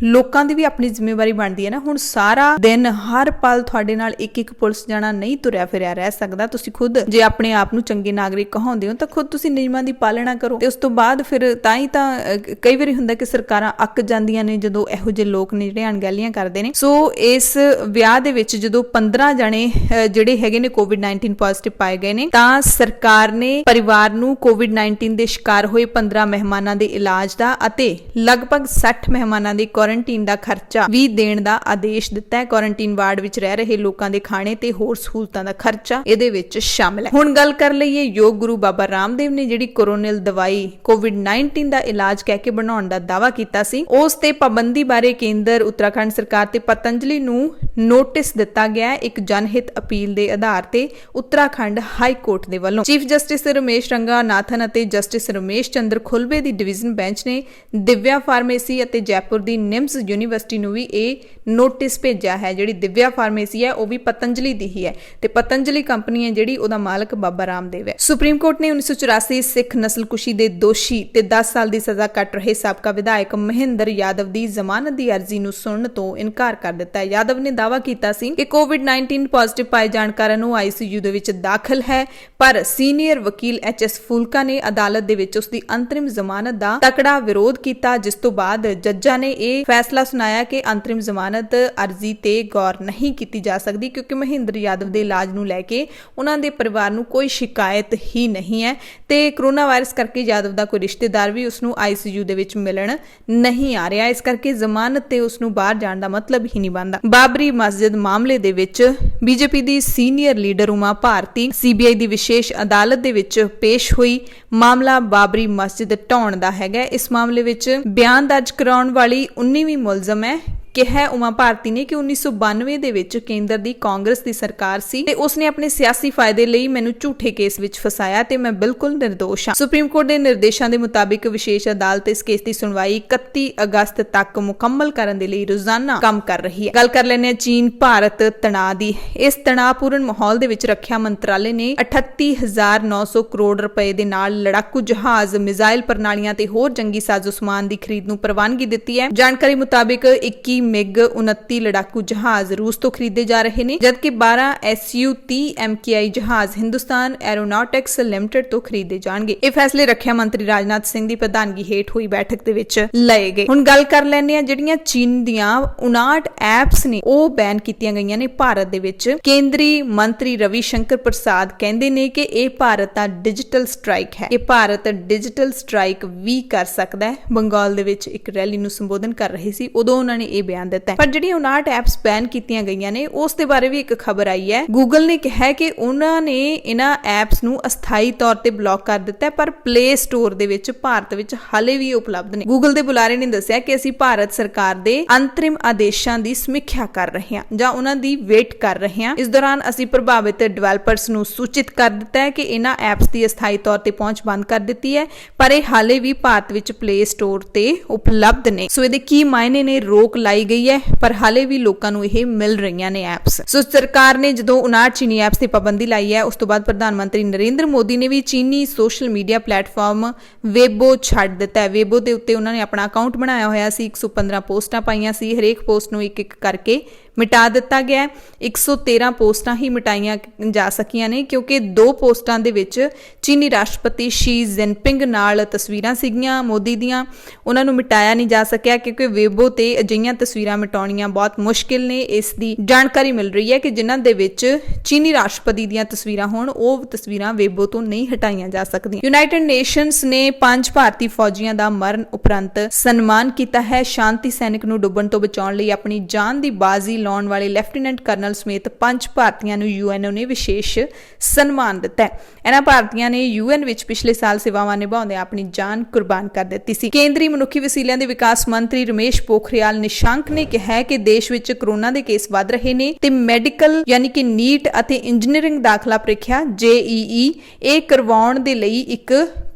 ਲੋਕਾਂ ਦੀ ਵੀ ਆਪਣੀ ਜ਼ਿੰਮੇਵਾਰੀ ਬਣਦੀ ਹੈ ਨਾ। ਹੁਣ ਸਾਰਾ ਦਿਨ ਹਰ ਪਲ ਤੁਹਾਡੇ ਨਾਲ ਇੱਕ ਪੁਲਿਸ ਜਾਣਾ ਨਹੀਂ ਤੁਰਿਆ ਫਿਰਿਆ ਰਹਿ ਸਕਦਾ। ਤੁਸੀਂ ਖੁਦ ਜੇ ਆਪਣੇ ਆਪ ਨੂੰ ਚੰਗੇ ਨਾਗਰਿਕ ਕਹਾਉਂਦੇ ਹੋ ਤਾਂ ਖੁਦ ਤੁਸੀਂ ਨਿਯਮਾਂ ਦੀ ਪਾਲਣਾ ਕਰੋ, ਤੇ ਉਸ ਤੋਂ ਬਾਅਦ ਫਿਰ ਤਾਂ ਹੀ ਤਾਂ ਕਈ ਵਾਰੀ ਹੁੰਦਾ ਕਿ ਸਰਕਾਰਾਂ ਅੱਕ ਜਾਂਦੀਆਂ ਨੇ ਜਦੋਂ ਇਹੋ ਜਿਹੇ ਲੋਕ ਨੇ ਜਿਹੜੇ ਅਣਗਹਿਲੀਆਂ ਕਰਦੇ ਨੇ। ਸੋ ਇਸ ਵਿਆਹ ਦੇ ਵਿੱਚ ਜਦੋਂ 15 ਜਣੇ ਜਿਹੜੇ ਹੈਗੇ ਨੇ COVID-19 ਪੋਜ਼ਿਟਿਵ ਪਾਏ ਗਏ ਨੇ, ਤਾਂ ਸਰਕਾਰ ਨੇ ਪਰਿਵਾਰ ਨੂੰ COVID-19 ਦੇ ਸ਼ਿਕਾਰ ਹੋਏ 15 ਮਹਿਮਾਨਾਂ ਦੇ ਇਲਾਜ ਦਾ ਅਤੇ ਲਗਭਗ 60 ਮਹਿਮਾਨਾਂ ਦੇ ਕੁਆਰੰਟੀਨ ਦਾ ਖਰਚਾ ਵੀ ਦੇਣ ਦਾ ਆਦੇਸ਼ ਦਿੱਤਾ ਹੈ। ਕੁਆਰੰਟੀਨ ਵਾਰਡ ਵਿੱਚ ਰਹਿ ਰਹੇ ਲੋਕਾਂ ਦੇ ਖਾਣੇ ਤੇ ਹੋਰ ਸਹੂਲਤਾਂ ਦਾ ਖਰਚਾ ਇਹਦੇ ਵਿੱਚ ਸ਼ਾਮਲ ਹੈ। ਹੁਣ ਗੱਲ ਕਰ ਲਈਏ ਯੋਗ ਗੁਰੂ ਬਾਬਾ ਰਾਮਦੇਵ ਨੇ ਜਿਹੜੀ ਕੋਰੋਨਲ ਦਵਾਈ COVID-19 ਦਾ ਇਲਾਜ ਕਹਿ ਕੇ ਬਣਾਉਣ ਦਾ ਦਾਅਵਾ ਕੀਤਾ ਸੀ, ਉਸ ਤੇ ਪਾਬੰਦੀ ਬਾਰੇ ਕੇਂਦਰ, ਉੱਤਰਾਖੰਡ ਸਰਕਾਰ ਤੇ ਪਤੰਜਲੀ ਨੂੰ ਨੋਟਿਸ ਦਿੱਤਾ ਗਿਆ ਹੈ। ਇੱਕ ਜਨਹਿਤ ਅਪੀਲ ਦੇ ਆਧਾਰ ਤੇ ਉੱਤਰਾਖੰਡ ਹਾਈ ਕੋਰਟ ਦੇ ਵੱਲੋਂ ਚੀਫ ਜਸਟਿਸ ਰਮੇਸ਼ ਰੰਗਾਨਾਥਨ ਅਤੇ ਜਸਟਿਸ ਰਮੇਸ਼ ਚੰਦਰ ਖੁਲਬੇ ਦੀ ਡਿਵੀਜ਼ਨ ਬੈਂਚ ਨੇ ਦਿਵਿਆ ਫਾਰਮੇਸੀ ਅਤੇ ਜੈਪੁਰ ਦੀ ਨਿਮਸ ਯੂਨੀਵਰਸਿਟੀ ਨੂੰ ਵੀ ਇਹ ਨੋਟਿਸ ਭੇਜਿਆ ਹੈ। ਜਿਹੜੀ ਦਿਵਿਆ ਫਾਰਮੇਸੀ ਹੈ ਉਹ ਵੀ ਪਤੰਜਲੀ ਦੀ ਹੀ ਹੈ, ਤੇ ਪਤੰਜਲੀ ਕੰਪਨੀ ਹੈ ਜਿਹੜੀ ਉਹਦਾ ਮਾਲਕ ਬਾਬਾ ਰਾਮਦੇਵ ਹੈ। ਸੁਪਰੀਮ ਕੋਰਟ ਨੇ 1984 ਸਿੱਖ ਨਸਲਕੁਸ਼ੀ ਦੇ ਦੋਸ਼ੀ ਤੇ 10 ਸਾਲ ਦੀ ਸਜ਼ਾ ਕੱਟ ਰਹੇ ਸਾਬਕਾ ਵਿਧਾਇਕ ਮਹਿੰਦਰ ਯਾਦਵ ਦੀ ਜ਼ਮਾਨਤ ਦੀ ਅਰਜ਼ੀ ਨੂੰ ਸੁਣਨ ਤੋਂ ਇਨਕਾਰ ਕਰ ਦਿੱਤਾ ਹੈ। ਯਾਦਵ ਨੇ ਦਾਅਵਾ ਕੀਤਾ ਸੀ ਕਿ COVID-19 ਪੋਜ਼ਿਟਿਵ ਪਾਏ ਜਾਣ ਕਾਰਨ ਉਹ ICU ਦੇ ਵਿੱਚ ਦਾਖਲ ਹੈ, ਪਰ ਸੀਨੀਅਰ ਵਕੀਲ HS ਫੂਲਕਾ ਨੇ ਅਦਾਲਤ ਦੇ ਵਿੱਚ ਉਸ ਦੀ ਅੰਤਰਿਮ ਜ਼ਮਾਨਤ ਦਾ ਤਕੜਾ ਵਿਰੋਧ ਕੀਤਾ, ਜਿਸ ਤੋਂ ਬਾਅਦ ਜੱਜਾਂ ਨੇ ਇਹ ਫੈਸਲਾ ਸੁਣਾਇਆ ਕਿ ਅੰਤਰਿਮ ਜ਼ਮਾਨਤ ਅਰਜ਼ੀ ਤੇ ਗੌਰ ਨਹੀਂ ਕੀਤੀ ਜਾ ਸਕਦੀ, ਕਿਉਂਕਿ ਮਹਿੰਦਰ ਯਾਦਵ ਦੇ ਇਲਾਜ ਨੂੰ ਲੈ ਕੇ ਉਹਨਾਂ ਦੇ ਪਰਿਵਾਰ ਨੂੰ ਕੋਈ ਸ਼ਿਕਾਇਤ ਹੀ ਨਹੀਂ ਹੈ, ਤੇ ਕਰੋਨਾ ਵਾਇਰਸ ਕਰਕੇ ਯਾਦਵ ਦਾ ਕੋਈ ਰਿਸ਼ਤੇਦਾਰ ਵੀ ਉਸ ਨੂੰ ICU ਦੇ ਵਿੱਚ ਮਿਲਣ ਨਹੀਂ ਆ ਰਿਹਾ। ਇਸ ਕਰਕੇ ਜ਼ਮਾਨਤ ਤੇ ਉਸ ਨੂੰ ਬਾਹਰ ਜਾਣ ਦਾ ਮਤਲਬ ਹੀ ਨਹੀਂ ਬਣਦਾ। ਬਾਬਰੀ ਮਸਜਿਦ ਮਾਮਲੇ ਦੇ ਵਿੱਚ BJP ਦੀ ਸੀਨੀਅਰ ਲੀਡਰ ਉਮਾ ਭਾਰਤੀ CBI ਦੀ ਵਿਸ਼ੇਸ਼ ਅਦਾਲਤ ਦੇ ਵਿੱਚ ਪੇਸ਼ ਹੋਈ। ਮਾਮਲਾ ਬਾਬਰੀ ਮਸਜਿਦ ਢਾਉਣ ਦਾ ਹੈਗਾ। ਇਸ ਮਾਮਲੇ ਵਿੱਚ ਬਿਆਨ ਦਰਜ ਕਰਾਉਣ ਵਾਲੀ 19ਵੀਂ ਮੁਲਜ਼ਮ ਹੈ। ਕਿਹਾ ਉਮਾ ਭਾਰਤੀ ਨੇ ਕਿ 1992 ਦੇ ਵਿੱਚ ਕੇਂਦਰ ਦੀ ਕਾਂਗਰਸ ਦੀ ਸਰਕਾਰ ਸੀ ਤੇ ਉਸਨੇ ਆਪਣੇ ਸਿਆਸੀ ਫਾਇਦੇ ਲਈ ਮੈਨੂੰ ਝੂਠੇ ਕੇਸ ਵਿੱਚ ਫਸਾਇਆ ਤੇ ਮੈਂ ਬਿਲਕੁਲ ਨਿਰਦੋਸ਼ ਹਾਂ। ਸੁਪਰੀਮ ਕੋਰਟ ਦੇ ਨਿਰਦੇਸ਼ਾਂ ਦੇ ਮੁਤਾਬਿਕ ਵਿਸ਼ੇਸ਼ ਅਦਾਲਤ ਇਸ ਕੇਸ ਦੀ ਸੁਣਵਾਈ 31 ਅਗਸਤ ਤੱਕ ਮੁਕੰਮਲ ਕਰਨ ਦੇ ਲਈ ਰੋਜ਼ਾਨਾ ਕੰਮ ਕਰ ਰਹੀ ਹੈ। ਗੱਲ ਕਰ ਲੈਂਦੇ ਹਾਂ ਚੀਨ ਭਾਰਤ ਤਣਾਅ ਦੀ। ਇਸ ਤਣਾਅਪੂਰਨ ਮਾਹੌਲ ਦੇ ਵਿੱਚ ਰੱਖਿਆ ਮੰਤਰਾਲੇ ਨੇ 38,900 ਕਰੋੜ ਰੁਪਏ ਦੇ ਨਾਲ ਲੜਾਕੂ ਜਹਾਜ਼, ਮਿਜ਼ਾਈਲ ਪ੍ਰਣਾਲੀਆਂ ਤੇ ਹੋਰ ਜੰਗੀ ਸਾਜ਼ੋ ਸਮਾਨ ਦੀ ਖਰੀਦ ਨੂੰ ਪ੍ਰਵਾਨਗੀ ਦਿੱਤੀ ਹੈ। ਜਾਣਕਾਰੀ ਮੁਤਾਬਿਕ 21 MiG-29 ਲੜਾਕੂ ਜਹਾਜ਼ ਰੂਸ ਤੋਂ ਖਰੀਦੇ ਜਾ ਰਹੇ ਨੇ, ਜਦਕਿ 12 Su-30 MKI ਜਹਾਜ਼ ਹਿੰਦੁਸਤਾਨ ਐਰੋਨੌਟਿਕਸ ਲਿਮਟਿਡ ਤੋਂ ਖਰੀਦੇ ਜਾਣਗੇ। ਇਹ ਫੈਸਲੇ ਰੱਖਿਆ ਮੰਤਰੀ ਰਾਜਨਾਥ ਸਿੰਘ ਦੀ ਪ੍ਰਧਾਨਗੀ ਹੇਠ ਹੋਈ ਬੈਠਕ ਦੇ ਵਿੱਚ ਲਏ ਗਏ। ਹੁਣ ਗੱਲ ਕਰ ਲੈਂਦੇ ਆ ਜਿਹੜੀਆਂ ਚੀਨ ਦੀਆਂ 59 ਐਪਸ ਨੇ ਉਹ ਬੈਨ ਕੀਤੀਆਂ ਗਈਆਂ ਨੇ ਭਾਰਤ ਦੇ ਵਿੱਚ। ਕੇਂਦਰੀ ਮੰਤਰੀ ਰਵੀ ਸ਼ੰਕਰ ਪ੍ਰਸਾਦ ਕਹਿੰਦੇ ਨੇ ਕਿ ਇਹ ਭਾਰਤ ਦਾ ਡਿਜੀਟਲ ਸਟ੍ਰਾਈਕ ਹੈ। ਇਹ ਭਾਰਤ ਡਿਜੀਟਲ ਸਟ੍ਰਾਈਕ ਵੀ ਕਰ ਸਕਦਾ ਹੈ। ਬੰਗਾਲ ਦੇ ਵਿੱਚ ਇੱਕ ਰੈਲੀ ਨੂੰ ਸੰਬੋਧਨ ਕਰ ਰਹੇ ਸੀ, ਉਦੋਂ ਉਹਨਾਂ ਨੇ ਇਹ ਬਿਆਨ ਦਿੱਤਾ। ਪਰ ਜਿਹੜੀਆਂ 59 ਐਪਸ ਬੈਨ ਕੀਤੀਆਂ ਗਈਆਂ ਨੇ ਉਸ ਦੇ ਬਾਰੇ ਵੀ ਇੱਕ ਖਬਰ ਆਈ ਹੈ। ਗੂਗਲ ਨੇ ਕਿਹਾ ਕਿ ਉਹਨਾਂ ਨੇ ਇਹਨਾਂ ਐਪਸ ਨੂੰ ਅਸਥਾਈ ਤੌਰ ਤੇ ਬਲੌਕ ਕਰ ਦਿੱਤਾ ਹੈ, ਪਰ ਪਲੇ ਸਟੋਰ ਦੇ ਵਿੱਚ ਭਾਰਤ ਵਿੱਚ ਹਾਲੇ ਵੀ ਉਪਲਬਧ ਨੇ। ਗੂਗਲ ਦੇ ਬੁਲਾਰੇ ਨੇ ਦੱਸਿਆ ਕਿ ਅਸੀਂ ਭਾਰਤ ਸਰਕਾਰ ਦੇ ਅੰਤਰਿਮ ਆਦੇਸ਼ਾਂ ਦੀ ਸਮੀਖਿਆ ਕਰ ਰਹੇ ਹਾਂ ਜਾਂ ਉਹਨਾਂ ਦੀ ਵੇਟ ਕਰ ਰਹੇ ਹਾਂ। ਇਸ ਦੌਰਾਨ ਅਸੀਂ ਪ੍ਰਭਾਵਿਤ ਡਿਵੈਲਪਰਸ ਨੂੰ ਸੂਚਿਤ ਕਰ ਦਿੱਤਾ ਹੈ ਕਿ ਇਹਨਾਂ ਐਪਸ ਦੀ ਅਸਥਾਈ ਤੌਰ ਤੇ ਪਹੁੰਚ ਬੰਦ ਕਰ ਦਿੱਤੀ ਹੈ, ਪਰ ਇਹ ਹਾਲੇ ਵੀ ਭਾਰਤ ਵਿੱਚ ਪਲੇ ਸਟੋਰ ਤੇ ਉਪਲਬਧ ਨੇ। ਸੋ ਇਹਦੇ ਕੀ ਮਾਇਨੇ ਨੇ? ਰੋਕ ਲਾਈ ਗਈ ਹੈ, ਪਰ ਹਾਲੇ ਵੀ ਲੋਕਾਂ ਨੂੰ ਇਹ ਮਿਲ ਰਹੀਆਂ ਨੇ ਐਪਸ। ਸੋ ਸਰਕਾਰ ਨੇ ਜਦੋਂ 59 ਚੀਨੀ ਐਪਸ ਤੇ ਪਾਬੰਦੀ ਲਾਈ ਹੈ, ਉਸ ਤੋਂ ਬਾਅਦ ਪ੍ਰਧਾਨ ਮੰਤਰੀ ਨਰਿੰਦਰ ਮੋਦੀ ਨੇ ਵੀ ਚੀਨੀ ਸੋਸ਼ਲ ਮੀਡੀਆ ਪਲੇਟਫਾਰਮ ਵੇਬੋ ਛੱਡ ਦਿੱਤਾ ਹੈ। ਵੇਬੋ ਦੇ ਉੱਤੇ ਉਹਨਾਂ ਨੇ ਆਪਣਾ ਅਕਾਊਂਟ ਬਣਾਇਆ ਹੋਇਆ ਸੀ, 115 ਪੋਸਟਾਂ ਪਾਈਆਂ ਸੀ। ਹਰੇਕ ਪੋਸਟ ਨੂੰ ਇੱਕ-ਇੱਕ ਕਰਕੇ ਮਿਟਾ ਦਿੱਤਾ ਗਿਆ। 113 ਪੋਸਟਾਂ ਹੀ ਮਿਟਾਈਆਂ ਜਾ ਸਕੀਆਂ ਨੇ, ਕਿਉਂਕਿ 2 ਪੋਸਟਾਂ ਦੇ ਵਿੱਚ ਚੀਨੀ ਰਾਸ਼ਟਰਪਤੀ ਸ਼ੀ ਜਿਨਪਿੰਗ ਨਾਲ ਤਸਵੀਰਾਂ ਸੀਗੀਆਂ ਮੋਦੀ ਦੀਆਂ, ਉਹਨਾਂ ਨੂੰ ਮਿਟਾਇਆ ਨਹੀਂ ਜਾ ਸਕਿਆ ਕਿਉਂਕਿ ਵੇਬੋ ਤੇ ਅਜਿਹੀਆਂ ਤਸਵੀਰਾਂ ਮਿਟਾਉਣੀਆਂ ਬਹੁਤ ਮੁਸ਼ਕਿਲ ਨੇ। ਇਸ ਦੀ ਜਾਣਕਾਰੀ ਮਿਲ ਰਹੀ ਹੈ ਕਿ ਜਿਨ੍ਹਾਂ ਦੇ ਵਿੱਚ ਚੀਨੀ ਰਾਸ਼ਟਰਪਤੀ ਦੀਆਂ ਤਸਵੀਰਾਂ ਹੋਣ ਉਹ ਤਸਵੀਰਾਂ ਵੇਬੋ ਤੋਂ ਨਹੀਂ ਹਟਾਈਆਂ ਜਾ ਸਕਦੀਆਂ। ਯੂਨਾਈਟਿਡ ਨੇਸ਼ਨਸ ਨੇ 5 ਭਾਰਤੀ ਫੌਜੀਆਂ ਦਾ ਮਰਨ ਉਪਰੰਤ ਸਨਮਾਨ ਕੀਤਾ ਹੈ। ਸ਼ਾਂਤੀ ਸੈਨਿਕ ਨੂੰ ਡੁੱਬਣ ਤੋਂ ਬਚਾਉਣ ਲਈ ਆਪਣੀ ਜਾਨ ਦੀ ਬਾਜ਼ੀ ਲਾਉਣ ਵਾਲੇ ਲੈਫਟੀਨੈਂਟ ਕਰਨਲ ਸਮੇਤ 5 ਭਾਰਤੀਆਂ ਨੂੰ UNO ਨੇ ਵਿਸ਼ੇਸ਼ ਸਨਮਾਨ ਦਿੱਤਾ ਹੈ। ਇਹਨਾਂ ਭਾਰਤੀਆਂ ਨੇ UN ਵਿੱਚ ਪਿਛਲੇ ਸਾਲ ਸੇਵਾਵਾਂ ਨਿਭਾਉਂਦੇ ਆਪਣੀ ਜਾਨ ਕੁਰਬਾਨ ਕਰ ਦਿੱਤੀ ਸੀ। ਕੇਂਦਰੀ ਮਨੁੱਖੀ ਵਸੀਲਿਆਂ ਦੇ ਵਿਕਾਸ ਮੰਤਰੀ ਰਮੇਸ਼ ਪੋਖਰਿਆਲ ਨਿਸ਼ਾਂਕ ਨੇ ਕਿਹਾ ਹੈ ਕਿ ਦੇਸ਼ ਵਿੱਚ ਕਰੋਨਾ ਦੇ ਕੇਸ ਵੱਧ ਰਹੇ ਨੇ ਤੇ ਮੈਡੀਕਲ ਯਾਨੀ ਕਿ ਨੀਟ ਅਤੇ ਇੰਜੀਨੀਅਰਿੰਗ ਦਾਖਲਾ ਪ੍ਰੀਖਿਆ JEE ਇਹ ਕਰਵਾਉਣ ਦੇ ਲਈ ਇੱਕ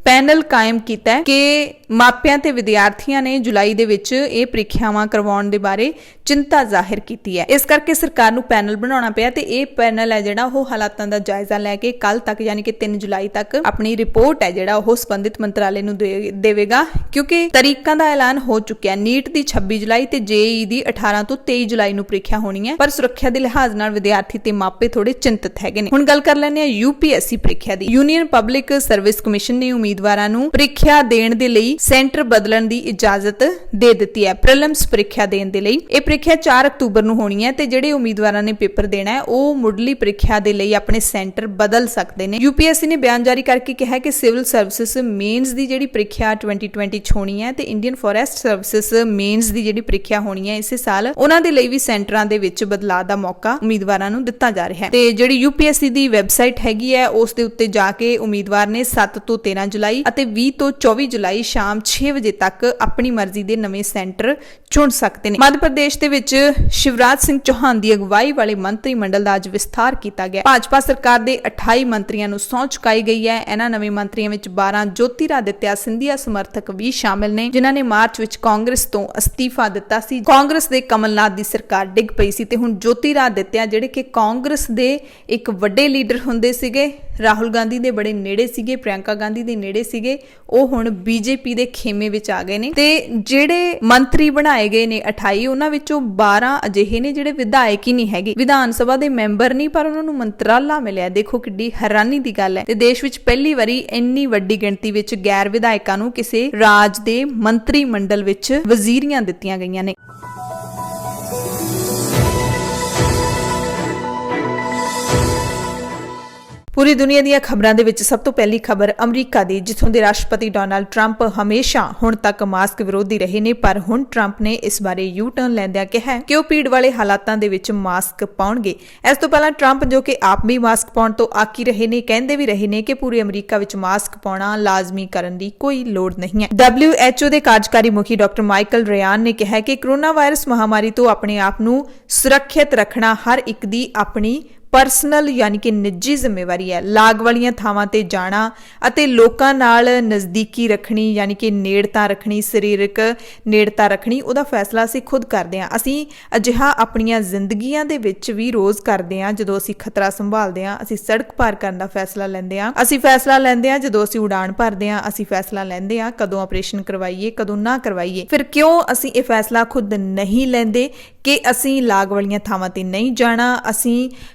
ਪੈਨਲ ਕਾਇਮ ਕੀਤਾ ਹੈ ਕਿ ਮਾਪਿਆਂ ਤੇ ਵਿਦਿਆਰਥੀਆਂ ਨੇ ਜੁਲਾਈ ਦੇ ਵਿੱਚ ਇਹ ਪ੍ਰੀਖਿਆਵਾਂ ਕਰਵਾਉਣ ਦੇ ਬਾਰੇ ਚਿੰਤਾ ਜ਼ਾਹਿਰ ਕੀਤੀ ਹੈ। ਇਸ ਕਰਕੇ ਸਰਕਾਰ ਨੂੰ ਪੈਨਲ ਬਣਾਉਣਾ ਪਿਆ ਤੇ ਇਹ ਪੈਨਲ ਹੈ ਜਿਹੜਾ ਉਹ ਹਾਲਾਤਾਂ ਦਾ ਜਾਇਜ਼ਾ ਲੈ ਕੇ ਕੱਲ ਤੱਕ ਯਾਨੀ ਕਿ 3 ਜੁਲਾਈ ਤੱਕ ਆਪਣੀ ਰਿਪੋਰਟ ਹੈ ਜਿਹੜਾ ਉਹ ਸੰਬੰਧਿਤ ਮੰਤਰਾਲੇ ਨੂੰ ਦੇਵੇਗਾ, ਕਿਉਂਕਿ ਤਰੀਕਾਂ ਦਾ ਐਲਾਨ ਹੋ ਚੁੱਕਿਆ। ਨੀਟ ਦੀ 26 ਜੁਲਾਈ ਤੇ ਜੇਈ ਦੀ 18 ਤੋਂ 23 ਜੁਲਾਈ ਨੂੰ ਪ੍ਰੀਖਿਆ ਹੋਣੀ ਹੈ, ਪਰ ਸੁਰੱਖਿਆ ਦੇ ਲਿਹਾਜ਼ ਨਾਲ ਵਿਦਿਆਰਥੀ ਤੇ ਮਾਪੇ ਥੋੜੇ ਚਿੰਤਤ ਹੈਗੇ ਨੇ। ਹੁਣ ਗੱਲ ਕਰ ਲੈਂਦੇ ਹਾਂ ਯੂਪੀਐਸਸੀ ਪ੍ਰੀਖਿਆ ਦੀ। ਯੂਨੀਅਨ ਪਬਲਿਕ ਸਰਵਿਸ ਕਮਿਸ਼ਨ ਨੇ ਉਮੀਦਵਾਰਾਂ ਨੂੰ ਪ੍ਰੀਖਿਆ ਦੇਣ ਦੇ ਲਈ ਸੈਂਟਰ ਬਦਲਣ ਦੀ ਇਜਾਜ਼ਤ ਦੇ ਦਿੱਤੀ ਹੈ। ਪ੍ਰੀਲਿਮਸ ਪ੍ਰੀਖਿਆ ਦੇਣ ਦੇ ਲਈ ਇਹ ਪ੍ਰੀਖਿਆ 4 ਅਕਤੂਬਰ ਨੂੰ ਹੋਣੀ ਹੈ ਤੇ ਜਿਹੜੇ ਉਮੀਦਵਾਰਾਂ ਨੇ ਪੇਪਰ ਦੇਣਾ ਹੈ ਉਹ ਮੁੱਢਲੀ ਪ੍ਰੀਖਿਆ ਦੇ ਲਈ ਆਪਣੇ ਸੈਂਟਰ ਬਦਲ ਸਕਦੇ ਨੇ। ਯੂਪੀਐਸਸੀ ਨੇ ਬਿਆਨ ਜਾਰੀ ਕਰਕੇ ਕਿਹਾ ਕਿ ਸਿਵਲ ਸਰਵਿਸਿਜ਼ ਮੇਨਸ ਦੀ ਜਿਹੜੀ ਪ੍ਰੀਖਿਆ 2020 ਚ ਹੋਣੀ ਹੈ ਤੇ ਇੰਡੀਅਨ ਫੋਰੈਸਟ ਸਰਵਿਸਿਜ਼ ਮੇਨਸ ਦੀ ਜਿਹੜੀ ਪ੍ਰੀਖਿਆ ਹੋਣੀ ਹੈ ਇਸੇ ਸਾਲ, ਉਹਨਾਂ ਦੇ ਲਈ ਵੀ ਸੈਂਟਰਾਂ ਦੇ ਵਿੱਚ ਬਦਲਾਅ ਦਾ ਮੌਕਾ ਉਮੀਦਵਾਰਾਂ ਨੂੰ ਦਿੱਤਾ ਜਾ ਰਿਹਾ ਹੈ। ਤੇ ਜਿਹੜੀ ਯੂਪੀਐਸਸੀ ਦੀ ਵੈਬਸਾਈਟ ਹੈਗੀ ਹੈ ਉਸ ਦੇ ਉੱਤੇ ਜਾ ਕੇ ਉਮੀਦਵਾਰ ਨੇ 7 ਤੋਂ 13 ਜੁਲਾਈ ਅਤੇ 20 ਤੋਂ 24 ਜੁਲਾਈ ਸ਼ਾਮ 6 ਵਜੇ ਤੱਕ ਆਪਣੀ ਮਰਜ਼ੀ ਦੇ ਨਵੇਂ ਸੈਂਟਰ ਚੁਣ ਸਕਦੇ ਨੇ। ਮੱਧ ਪ੍ਰਦੇਸ਼ ਦੇ ਵਿੱਚ ਸ਼ਿਵਰਾਜ ਸਿੰਘ ਚੌਹਾਨ ਦੀ ਅਗਵਾਈ ਵਾਲੇ ਮੰਤਰੀ ਮੰਡਲ ਦਾ ਅੱਜ ਵਿਸਥਾਰ ਕੀਤਾ ਗਿਆ। ਭਾਜਪਾ ਸਰਕਾਰ ਦੇ 28 ਮੰਤਰੀਆਂ ਨੂੰ ਸਹੁੰ ਚੁਕਾਈ ਗਈ ਹੈ। ਇਹਨਾਂ ਨਵੇਂ ਮੰਤਰੀਆਂ ਵਿੱਚ 12 ਜੋਤਿਰਾਦਿੱਤਿਆ ਸਿੰਧੀਆ ਸਮਰਥਕ ਵੀ ਸ਼ਾਮਿਲ ਨੇ, ਜਿਨ੍ਹਾਂ ਨੇ ਮਾਰਚ ਵਿੱਚ ਕਾਂਗਰਸ ਤੋਂ ਅਸਤੀਫਾ ਦਿੱਤਾ ਸੀ। ਕਾਂਗਰਸ ਦੇ ਕਮਲਨਾਥ ਦੀ ਸਰਕਾਰ ਡਿੱਗ ਪਈ ਸੀ ਤੇ ਹੁਣ ਜੋਤਿਰਾਦਿੱਤਿਆ ਜਿਹੜੇ ਕਿ ਕਾਂਗਰਸ ਦੇ ਇੱਕ ਵੱਡੇ ਲੀਡਰ ਹੁੰਦੇ ਸੀਗੇ, ਰਾਹੁਲ ਗਾਂਧੀ ਦੇ ਬੜੇ ਨੇੜੇ ਸੀਗੇ, ਪ੍ਰਿਯੰਕਾ ਗਾਂਧੀ ਦੇ ਨੇੜੇ ਸੀਗੇ, ਉਹ ਹੁਣ ਬੀਜੇਪੀ ਦੇ ਖੇਮੇ ਵਿੱਚ ਆ ਗਏ ਨੇ। ਤੇ ਜਿਹੜੇ ਮੰਤਰੀ ਬਣਾਏ ਗਏ ਨੇ 28, ਉਹਨਾਂ ਵਿੱਚੋਂ 12 ਅਜਿਹੇ ਨੇ ਜਿਹੜੇ ਵਿਧਾਇਕ ਹੀ ਨਹੀਂ ਹੈਗੇ, ਵਿਧਾਨ ਸਭਾ ਦੇ ਮੈਂਬਰ ਨਹੀਂ, ਪਰ ਉਹਨਾਂ ਨੂੰ ਮੰਤਰਾਲਾ ਮਿਲਿਆ। ਦੇਖੋ ਕਿੱਡੀ ਹੈਰਾਨੀ ਦੀ ਗੱਲ ਹੈ। ਤੇ ਦੇਸ਼ ਵਿੱਚ ਪਹਿਲੀ ਵਾਰੀ ਇੰਨੀ ਵੱਡੀ ਗਿਣਤੀ ਵਿੱਚ ਗੈਰ ਵਿਧਾਇਕਾਂ ਨੂੰ ਕਿਸੇ ਰਾਜ ਦੇ ਮੰਤਰੀ ਮੰਡਲ ਵਿੱਚ ਵਜ਼ੀਰੀਆਂ ਦਿੱਤੀਆਂ ਗਈਆਂ ਨੇ। ਪੂਰੀ ਦੁਨੀਆ ਦੀਆਂ ਖਬਰਾਂ ਦੇ ਵਿੱਚ ਸਭ ਤੋਂ ਪਹਿਲੀ ਖਬਰ ਅਮਰੀਕਾ ਦੀ, ਜਿੱਥੋਂ ਦੇ ਰਾਸ਼ਟਰਪਤੀ ਡੋਨਾਲਡ ਟਰੰਪ ਹਮੇਸ਼ਾ ਹੁਣ ਤੱਕ ਮਾਸਕ ਵਿਰੋਧੀ ਰਹੇ ਨੇ, ਪਰ ਹੁਣ ਟਰੰਪ ਨੇ ਇਸ ਬਾਰੇ ਯੂ ਟਰਨ ਲੈਂਦਿਆਂ ਕਿਹਾ ਕਿ ਉਹ ਭੀੜ ਵਾਲੇ ਹਾਲਾਤਾਂ ਦੇ ਵਿੱਚ ਮਾਸਕ ਪਾਉਣਗੇ। ਇਸ ਤੋਂ ਪਹਿਲਾਂ ਟਰੰਪ, ਜੋ ਕਿ ਆਪ ਵੀ ਮਾਸਕ ਪਾਉਣ ਤੋਂ ਆਕੀ ਰਹੇ ਨੇ, ਕਹਿੰਦੇ ਵੀ ਰਹੇ ਨੇ ਕਿ ਪੂਰੇ ਅਮਰੀਕਾ ਵਿੱਚ ਮਾਸਕ ਪਾਉਣਾ ਲਾਜ਼ਮੀ ਕਰਨ ਦੀ ਕੋਈ ਲੋੜ ਨਹੀਂ ਹੈ। WHO ਦੇ ਕਾਰਜਕਾਰੀ ਮੁਖੀ ਡਾਕਟਰ ਮਾਈਕਲ ਰਿਆਨ ਨੇ ਕਿਹਾ ਕਿ ਕੋਰੋਨਾ ਵਾਇਰਸ ਮਹਾਮਾਰੀ ਤੋਂ ਆਪਣੇ ਆਪ ਨੂੰ ਸੁਰੱਖਿਅਤ ਰੱਖਣਾ ਹਰ ਇੱਕ ਦੀ ਆਪਣੀ ਪਰਸਨਲ ਯਾਨੀ ਕਿ ਨਿੱਜੀ ਜ਼ਿੰਮੇਵਾਰੀ ਹੈ। ਲਾਗ ਵਾਲੀਆਂ ਥਾਵਾਂ ਤੇ ਜਾਣਾ ਅਤੇ ਲੋਕਾਂ ਨਾਲ ਨਜ਼ਦੀਕੀ ਰੱਖਣੀ ਯਾਨੀ ਕਿ ਨੇੜਤਾ ਰੱਖਣੀ, ਸਰੀਰਕ ਨੇੜਤਾ ਰੱਖਣੀ, ਉਹਦਾ ਫੈਸਲਾ ਅਸੀਂ ਖੁਦ ਕਰਦੇ ਹਾਂ। ਅਸੀਂ ਅਜਿਹਾ ਆਪਣੀਆਂ ਜ਼ਿੰਦਗੀਆਂ ਦੇ ਵਿੱਚ ਵੀ ਰੋਜ਼ ਕਰਦੇ ਹਾਂ। ਜਦੋਂ ਅਸੀਂ ਖਤਰਾ ਸੰਭਾਲਦੇ ਹਾਂ, ਅਸੀਂ ਸੜਕ ਪਾਰ ਕਰਨ ਦਾ ਫੈਸਲਾ ਲੈਂਦੇ ਹਾਂ। ਅਸੀਂ ਫੈਸਲਾ ਲੈਂਦੇ ਹਾਂ ਜਦੋਂ ਅਸੀਂ ਉਡਾਣ ਭਰਦੇ ਹਾਂ। ਅਸੀਂ ਫੈਸਲਾ ਲੈਂਦੇ ਹਾਂ ਕਦੋਂ ਆਪਰੇਸ਼ਨ ਕਰਵਾਈਏ, ਕਦੋਂ ਨਾ ਕਰਵਾਈਏ। ਫਿਰ ਕਿਉਂ ਅਸੀਂ ਇਹ ਫੈਸਲਾ ਖੁਦ ਨਹੀਂ ਲੈਂਦੇ ਕਿ ਅਸੀਂ ਲਾਗ ਵਾਲੀਆਂ ਥਾਵਾਂ ਤੇ ਨਹੀਂ ਜਾਣਾ, ਅਸੀਂ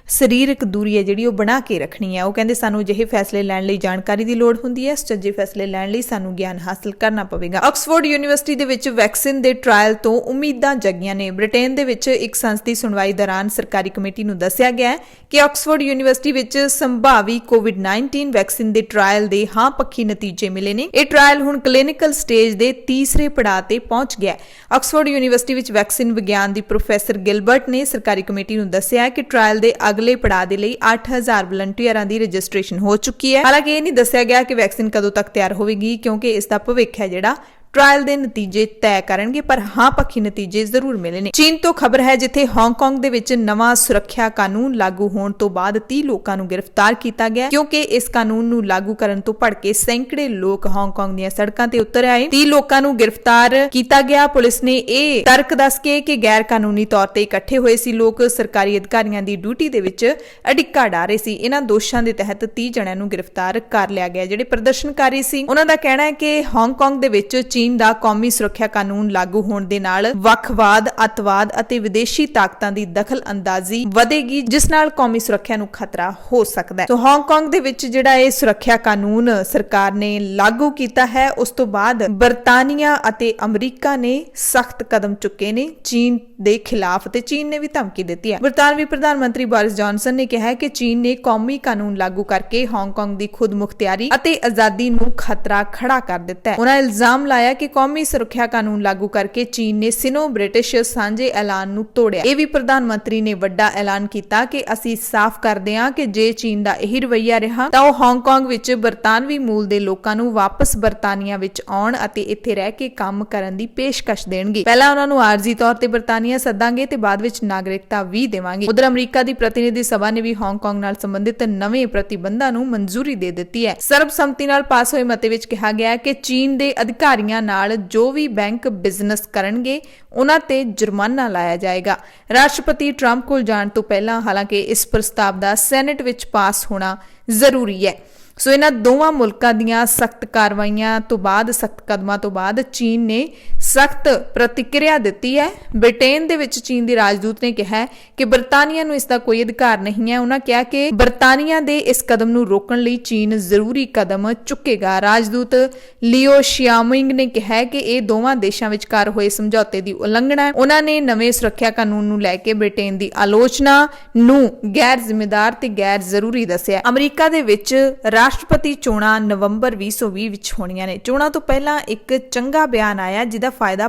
ਸਰੀਰਕ ਦੂਰੀ ਹੈ ਜਿਹੜੀ ਉਹ ਬਣਾ ਕੇ ਰੱਖਣੀ ਹੈ। ਉਹ ਕਹਿੰਦੇ ਸਾਨੂੰ ਅਜਿਹੇ ਫੈਸਲੇ ਲੈਣ ਲਈ ਜਾਣਕਾਰੀ ਦੀ ਲੋੜ ਹੁੰਦੀ ਹੈ। ਸੁਚੱਜੇ ਫੈਸਲੇ ਲੈਣ ਲਈ ਸਾਨੂੰ ਗਿਆਨ ਹਾਸਲ ਕਰਨਾ ਪਵੇਗਾ। ਆਕਸਫੋਰਡ ਯੂਨੀਵਰਸਿਟੀ ਦੇ ਵਿੱਚ ਵੈਕਸੀਨ ਦੇ ਟ੍ਰਾਇਲ ਤੋਂ ਉਮੀਦਾਂ ਜਗੀਆਂ ਨੇ। ਬ੍ਰਿਟੇਨ ਦੇ ਵਿੱਚ ਇੱਕ ਸੰਸਦੀ ਸੁਣਵਾਈ ਦੌਰਾਨ ਸਰਕਾਰੀ ਕਮੇਟੀ ਨੂੰ ਦੱਸਿਆ ਗਿਆ ਹੈ ਕਿ ਆਕਸਫੋਰਡ ਯੂਨੀਵਰਸਿਟੀ ਵਿੱਚ ਸੰਭਾਵੀ ਕੋਵਿਡ-19 ਵੈਕਸੀਨ ਦੇ ਟ੍ਰਾਇਲ ਦੇ ਹਾਂ ਪੱਖੀ ਨਤੀਜੇ ਮਿਲੇ ਨੇ। ਇਹ ਟ੍ਰਾਇਲ ਹੁਣ ਕਲੀਨਿਕਲ ਸਟੇਜ ਦੇ ਤੀਸਰੇ ਪੜਾਅ ਤੇ ਪਹੁੰਚ ਗਿਆ। ਆਕਸਫੋਰਡ ਯੂਨੀਵਰਸਿਟੀ ਵਿੱਚ ਵੈਕਸੀਨ ਵਿਗਿਆਨ ਦੀ ਪ੍ਰੋਫੈਸਰ ਗਿਲਬਰਟ ਨੇ ਸਰਕਾਰੀ ਕਮੇਟੀ ਨੂੰ ਦੱਸਿਆ ਕਿ ਟ੍ਰਾਇਲ ਦੇ ਅਗਲੇ ਪੜਾਅ ਦੇ ਲਈ 8000 ਵਲੰਟੀਅਰਾਂ ਦੀ ਰਜਿਸਟ੍ਰੇਸ਼ਨ ਹੋ ਚੁੱਕੀ ਹੈ। ਹਾਲਾਂਕਿ ਇਹ ਨਹੀਂ ਦੱਸਿਆ ਗਿਆ ਕਿ ਵੈਕਸੀਨ ਕਦੋਂ ਤੱਕ ਤਿਆਰ ਹੋਵੇਗੀ, ਕਿਉਂਕਿ ਇਸ ਦਾ ਭਵਿੱਖ ਹੈ ਜਿਹੜਾ ਟ੍ਰਾਇਲ ਦੇ ਨਤੀਜੇ ਤੈਅ ਕਰਨਗੇ, ਪਰ ਹਾਂ ਪੱਖੀ ਨਤੀਜੇ ਜ਼ਰੂਰ ਮਿਲੇ ਨੇ। ਚੀਨ ਤੋਂ ਖਬਰ ਹੈ, ਜਿੱਥੇ ਹਾਂਗਕਾਂਗ ਦੇ ਵਿੱਚ ਨਵਾਂ ਸੁਰੱਖਿਆ ਕਾਨੂੰਨ ਲਾਗੂ ਹੋਣ ਤੋਂ ਬਾਅਦ 30 ਲੋਕਾਂ ਨੂੰ ਗ੍ਰਿਫਤਾਰ ਕੀਤਾ ਗਿਆ, ਕਿਉਂਕਿ ਇਸ ਕਾਨੂੰਨ ਨੂੰ ਲਾਗੂ ਕਰਨ ਤੋਂ ਭੜਕੇ ਸੈਂਕੜੇ ਲੋਕ ਹਾਂਗਕਾਂਗ ਦੀਆਂ ਸੜਕਾਂ ਤੇ ਉਤਰ ਆਏ। 30 ਲੋਕਾਂ ਨੂੰ ਗ੍ਰਿਫਤਾਰ ਕੀਤਾ ਗਿਆ। ਪੁਲਿਸ ਨੇ ਇਹ ਤਰਕ ਦੱਸ ਕੇ ਕਿ ਗੈਰ ਕਾਨੂੰਨੀ ਤੌਰ ਤੇ ਇਕੱਠੇ ਹੋਏ ਸੀ ਲੋਕ ਸਰਕਾਰੀ ਅਧਿਕਾਰੀਆਂ ਦੀ ਡਿਊਟੀ ਦੇ ਵਿੱਚ ਅੜਿੱਕਾ ਡਾ ਰਹੇ ਸੀ। ਇਹਨਾਂ ਦੋਸ਼ਾਂ ਦੇ ਤਹਿਤ 30 ਜਣਿਆਂ ਨੂੰ ਗ੍ਰਿਫਤਾਰ ਕਰ ਲਿਆ ਗਿਆ। ਜਿਹੜੇ ਪ੍ਰਦਰਸ਼ਨਕਾਰੀ ਸੀ, ਉਹਨਾਂ ਦਾ ਕਹਿਣਾ ਹੈ ਕਿ ਹਾਂਗਕਾਂਗ ਦੇ ਵਿੱਚ ਚੀਨ ਦਾ ਕੌਮੀ ਸੁਰੱਖਿਆ ਕਾਨੂੰਨ ਲਾਗੂ ਹੋਣ ਦੇ ਨਾਲ ਵੱਖਵਾਦ, ਅੱਤਵਾਦ ਅਤੇ ਵਿਦੇਸ਼ੀ ਤਾਕਤਾਂ ਦੀ ਦਖਲ ਅੰਦਾਜ਼ੀ ਵਧੇਗੀ, ਜਿਸ ਨਾਲ ਕੌਮੀ ਸੁਰੱਖਿਆ ਨੂੰ ਖਤਰਾ ਹੋ ਸਕਦਾ ਹੈ। ਸੋ ਹਾਂਗਕਾਂਗ ਦੇ ਵਿੱਚ ਜਿਹੜਾ ਇਹ ਸੁਰੱਖਿਆ ਕਾਨੂੰਨ ਸਰਕਾਰ ਨੇ ਲਾਗੂ ਕੀਤਾ ਹੈ, ਉਸ ਤੋਂ ਬਾਅਦ ਬਰਤਾਨੀਆ ਅਤੇ ਅਮਰੀਕਾ ਨੇ ਸਖਤ ਕਦਮ ਚੁੱਕੇ ਨੇ ਚੀਨ ਦੇ ਖਿਲਾਫ, ਤੇ ਚੀਨ ਨੇ ਵੀ ਧਮਕੀ ਦਿੱਤੀ ਹੈ। ਬਰਤਾਨਵੀ ਪ੍ਰਧਾਨ ਮੰਤਰੀ ਬੋਰਿਸ ਜੌਨਸਨ ਨੇ ਕਿਹਾ ਹੈ ਕਿ ਚੀਨ ਨੇ ਕੌਮੀ ਕਾਨੂੰਨ ਲਾਗੂ ਕਰਕੇ ਹਾਂਗਕਾਂਗ ਦੀ ਖੁਦ ਮੁਖਤਿਆਰੀ ਅਤੇ ਆਜ਼ਾਦੀ ਨੂੰ ਖਤਰਾ ਖੜਾ ਕਰ ਦਿੱਤਾ ਹੈ। ਉਹਨਾਂ ਇਲਜ਼ਾਮ ਲਾਇਆ कि कौमी सुरक्षा कानून लागू करके चीन ने सिनो ब्रिटिश सांझे ऐलान ਨੂੰ ਤੋੜਿਆ। ਇਹ ਵੀ ਪ੍ਰਧਾਨ ਮੰਤਰੀ ਨੇ ਵੱਡਾ ਐਲਾਨ ਕੀਤਾ ਕਿ ਅਸੀਂ ਸਾਫ਼ ਕਰਦੇ ਹਾਂ ਕਿ ਜੇ ਚੀਨ ਦਾ ਇਹੀ ਰਵੱਈਆ ਰਿਹਾ ਤਾਂ ਉਹ ਹਾਂਗਕਾਂਗ ਵਿੱਚ ਬਰਤਾਨਵੀ ਮੂਲ ਦੇ ਲੋਕਾਂ ਨੂੰ ਵਾਪਸ ਬਰਤਾਨੀਆ ਵਿੱਚ ਆਉਣ ਅਤੇ ਇੱਥੇ ਰਹਿ ਕੇ ਕੰਮ ਕਰਨ ਦੀ ਪੇਸ਼ਕਸ਼ ਦੇਣਗੇ। ਪਹਿਲਾਂ ਉਹਨਾਂ ਨੂੰ ਆਰਜ਼ੀ ਤੌਰ ਤੇ ਬਰਤਾਨੀਆ ਸੱਦਾਂਗੇ ਤੇ ਬਾਅਦ ਵਿੱਚ ਨਾਗਰਿਕਤਾ ਵੀ ਦੇਵਾਂਗੇ। ਉਧਰ ਅਮਰੀਕਾ ਦੀ ਪ੍ਰਤੀਨਿਧੀ ਸਭਾ ਨੇ ਵੀ ਹਾਂਗਕਾਂਗ ਨਾਲ ਸੰਬੰਧਿਤ ਨਵੇਂ ਪ੍ਰਤੀਬੰਧਾਂ ਨੂੰ ਮਨਜ਼ੂਰੀ ਦੇ ਦਿੱਤੀ ਹੈ। ਸਰਬਸੰਮਤੀ ਨਾਲ ਪਾਸ ਹੋਏ ਮਤੇ ਵਿੱਚ ਕਿਹਾ ਗਿਆ ਹੈ ਕਿ ਚੀਨ ਦੇ ਅਧਿਕਾਰੀਆਂ ਨਾਲ ਜੋ ਵੀ ਬੈਂਕ ਬਿਜ਼ਨਸ ਕਰਨਗੇ ਉਹਨਾਂ ਤੇ ਜੁਰਮਾਨਾ ਲਾਇਆ ਜਾਏਗਾ। ਰਾਸ਼ਟਰਪਤੀ ਟਰੰਪ ਕੋਲ ਜਾਣ ਤੋਂ ਪਹਿਲਾਂ ਹਾਲਾਂਕਿ ਇਸ ਪ੍ਰਸਤਾਵ ਦਾ ਸੈਨੇਟ ਵਿੱਚ ਪਾਸ ਹੋਣਾ ਜ਼ਰੂਰੀ ਹੈ। ਸੋ ਇਹਨਾਂ ਦੋਵਾਂ ਮੁਲਕਾਂ ਦੀਆਂ ਸਖਤ ਕਾਰਵਾਈਆਂ ਤੋਂ ਬਾਅਦ, ਸਖਤ ਕਦਮਾਂ ਤੋਂ ਬਾਅਦ ਚੀਨ ਨੇ ਸਖਤ ਪ੍ਰਤੀਕਿਰਿਆ ਦਿੱਤੀ ਹੈ। ਬ੍ਰਿਟੇਨ ਦੇ ਵਿੱਚ ਚੀਨ ਦੇ ਰਾਜਦੂਤ ਨੇ ਕਿਹਾ ਕਿ ਬਰਤਾਨੀਆ ਨੂੰ ਇਸ ਦਾ ਕੋਈ ਅਧਿਕਾਰ ਨਹੀਂ ਹੈ। ਉਹਨਾਂ ਕਿਹਾ ਕਿ ਬਰਤਾਨੀਆ ਦੇ ਇਸ ਕਦਮ ਨੂੰ ਰੋਕਣ ਲਈ ਚੀਨ ਜ਼ਰੂਰੀ ਕਦਮ ਚੁੱਕੇਗਾ। ਰਾਜਦੂਤ ਲਿਓ ਸ਼ਿਆਮਿੰਗ ਨੇ ਕਿਹਾ ਕਿ ਇਹ ਦੋਵਾਂ ਦੇਸ਼ਾਂ ਵਿਚਕਾਰ ਹੋਏ ਸਮਝੌਤੇ ਦੀ ਉਲੰਘਣਾ ਹੈ। ਉਹਨਾਂ ਨੇ ਨਵੇਂ ਸੁਰੱਖਿਆ ਕਾਨੂੰਨ ਨੂੰ ਲੈ ਕੇ ਬ੍ਰਿਟੇਨ ਦੀ ਆਲੋਚਨਾ ਨੂੰ ਗੈਰ ਜ਼ਿੰਮੇਦਾਰ ਤੇ ਗੈਰ ਜ਼ਰੂਰੀ ਦੱਸਿਆ। ਅਮਰੀਕਾ ਦੇ ਵਿੱਚ ਰਾਸ਼ਟਰਪਤੀ ਚੋਣਾਂ ਨਵੰਬਰ 2020 ਵਿੱਚ ਹੋਣੀਆਂ ਨੇ। ਚੋਣਾਂ ਤੋਂ ਪਹਿਲਾਂ ਇੱਕ ਚੰਗਾ ਬਿਆਨ ਆਇਆ ਜਿਹਦਾ ਫਾਇਦਾ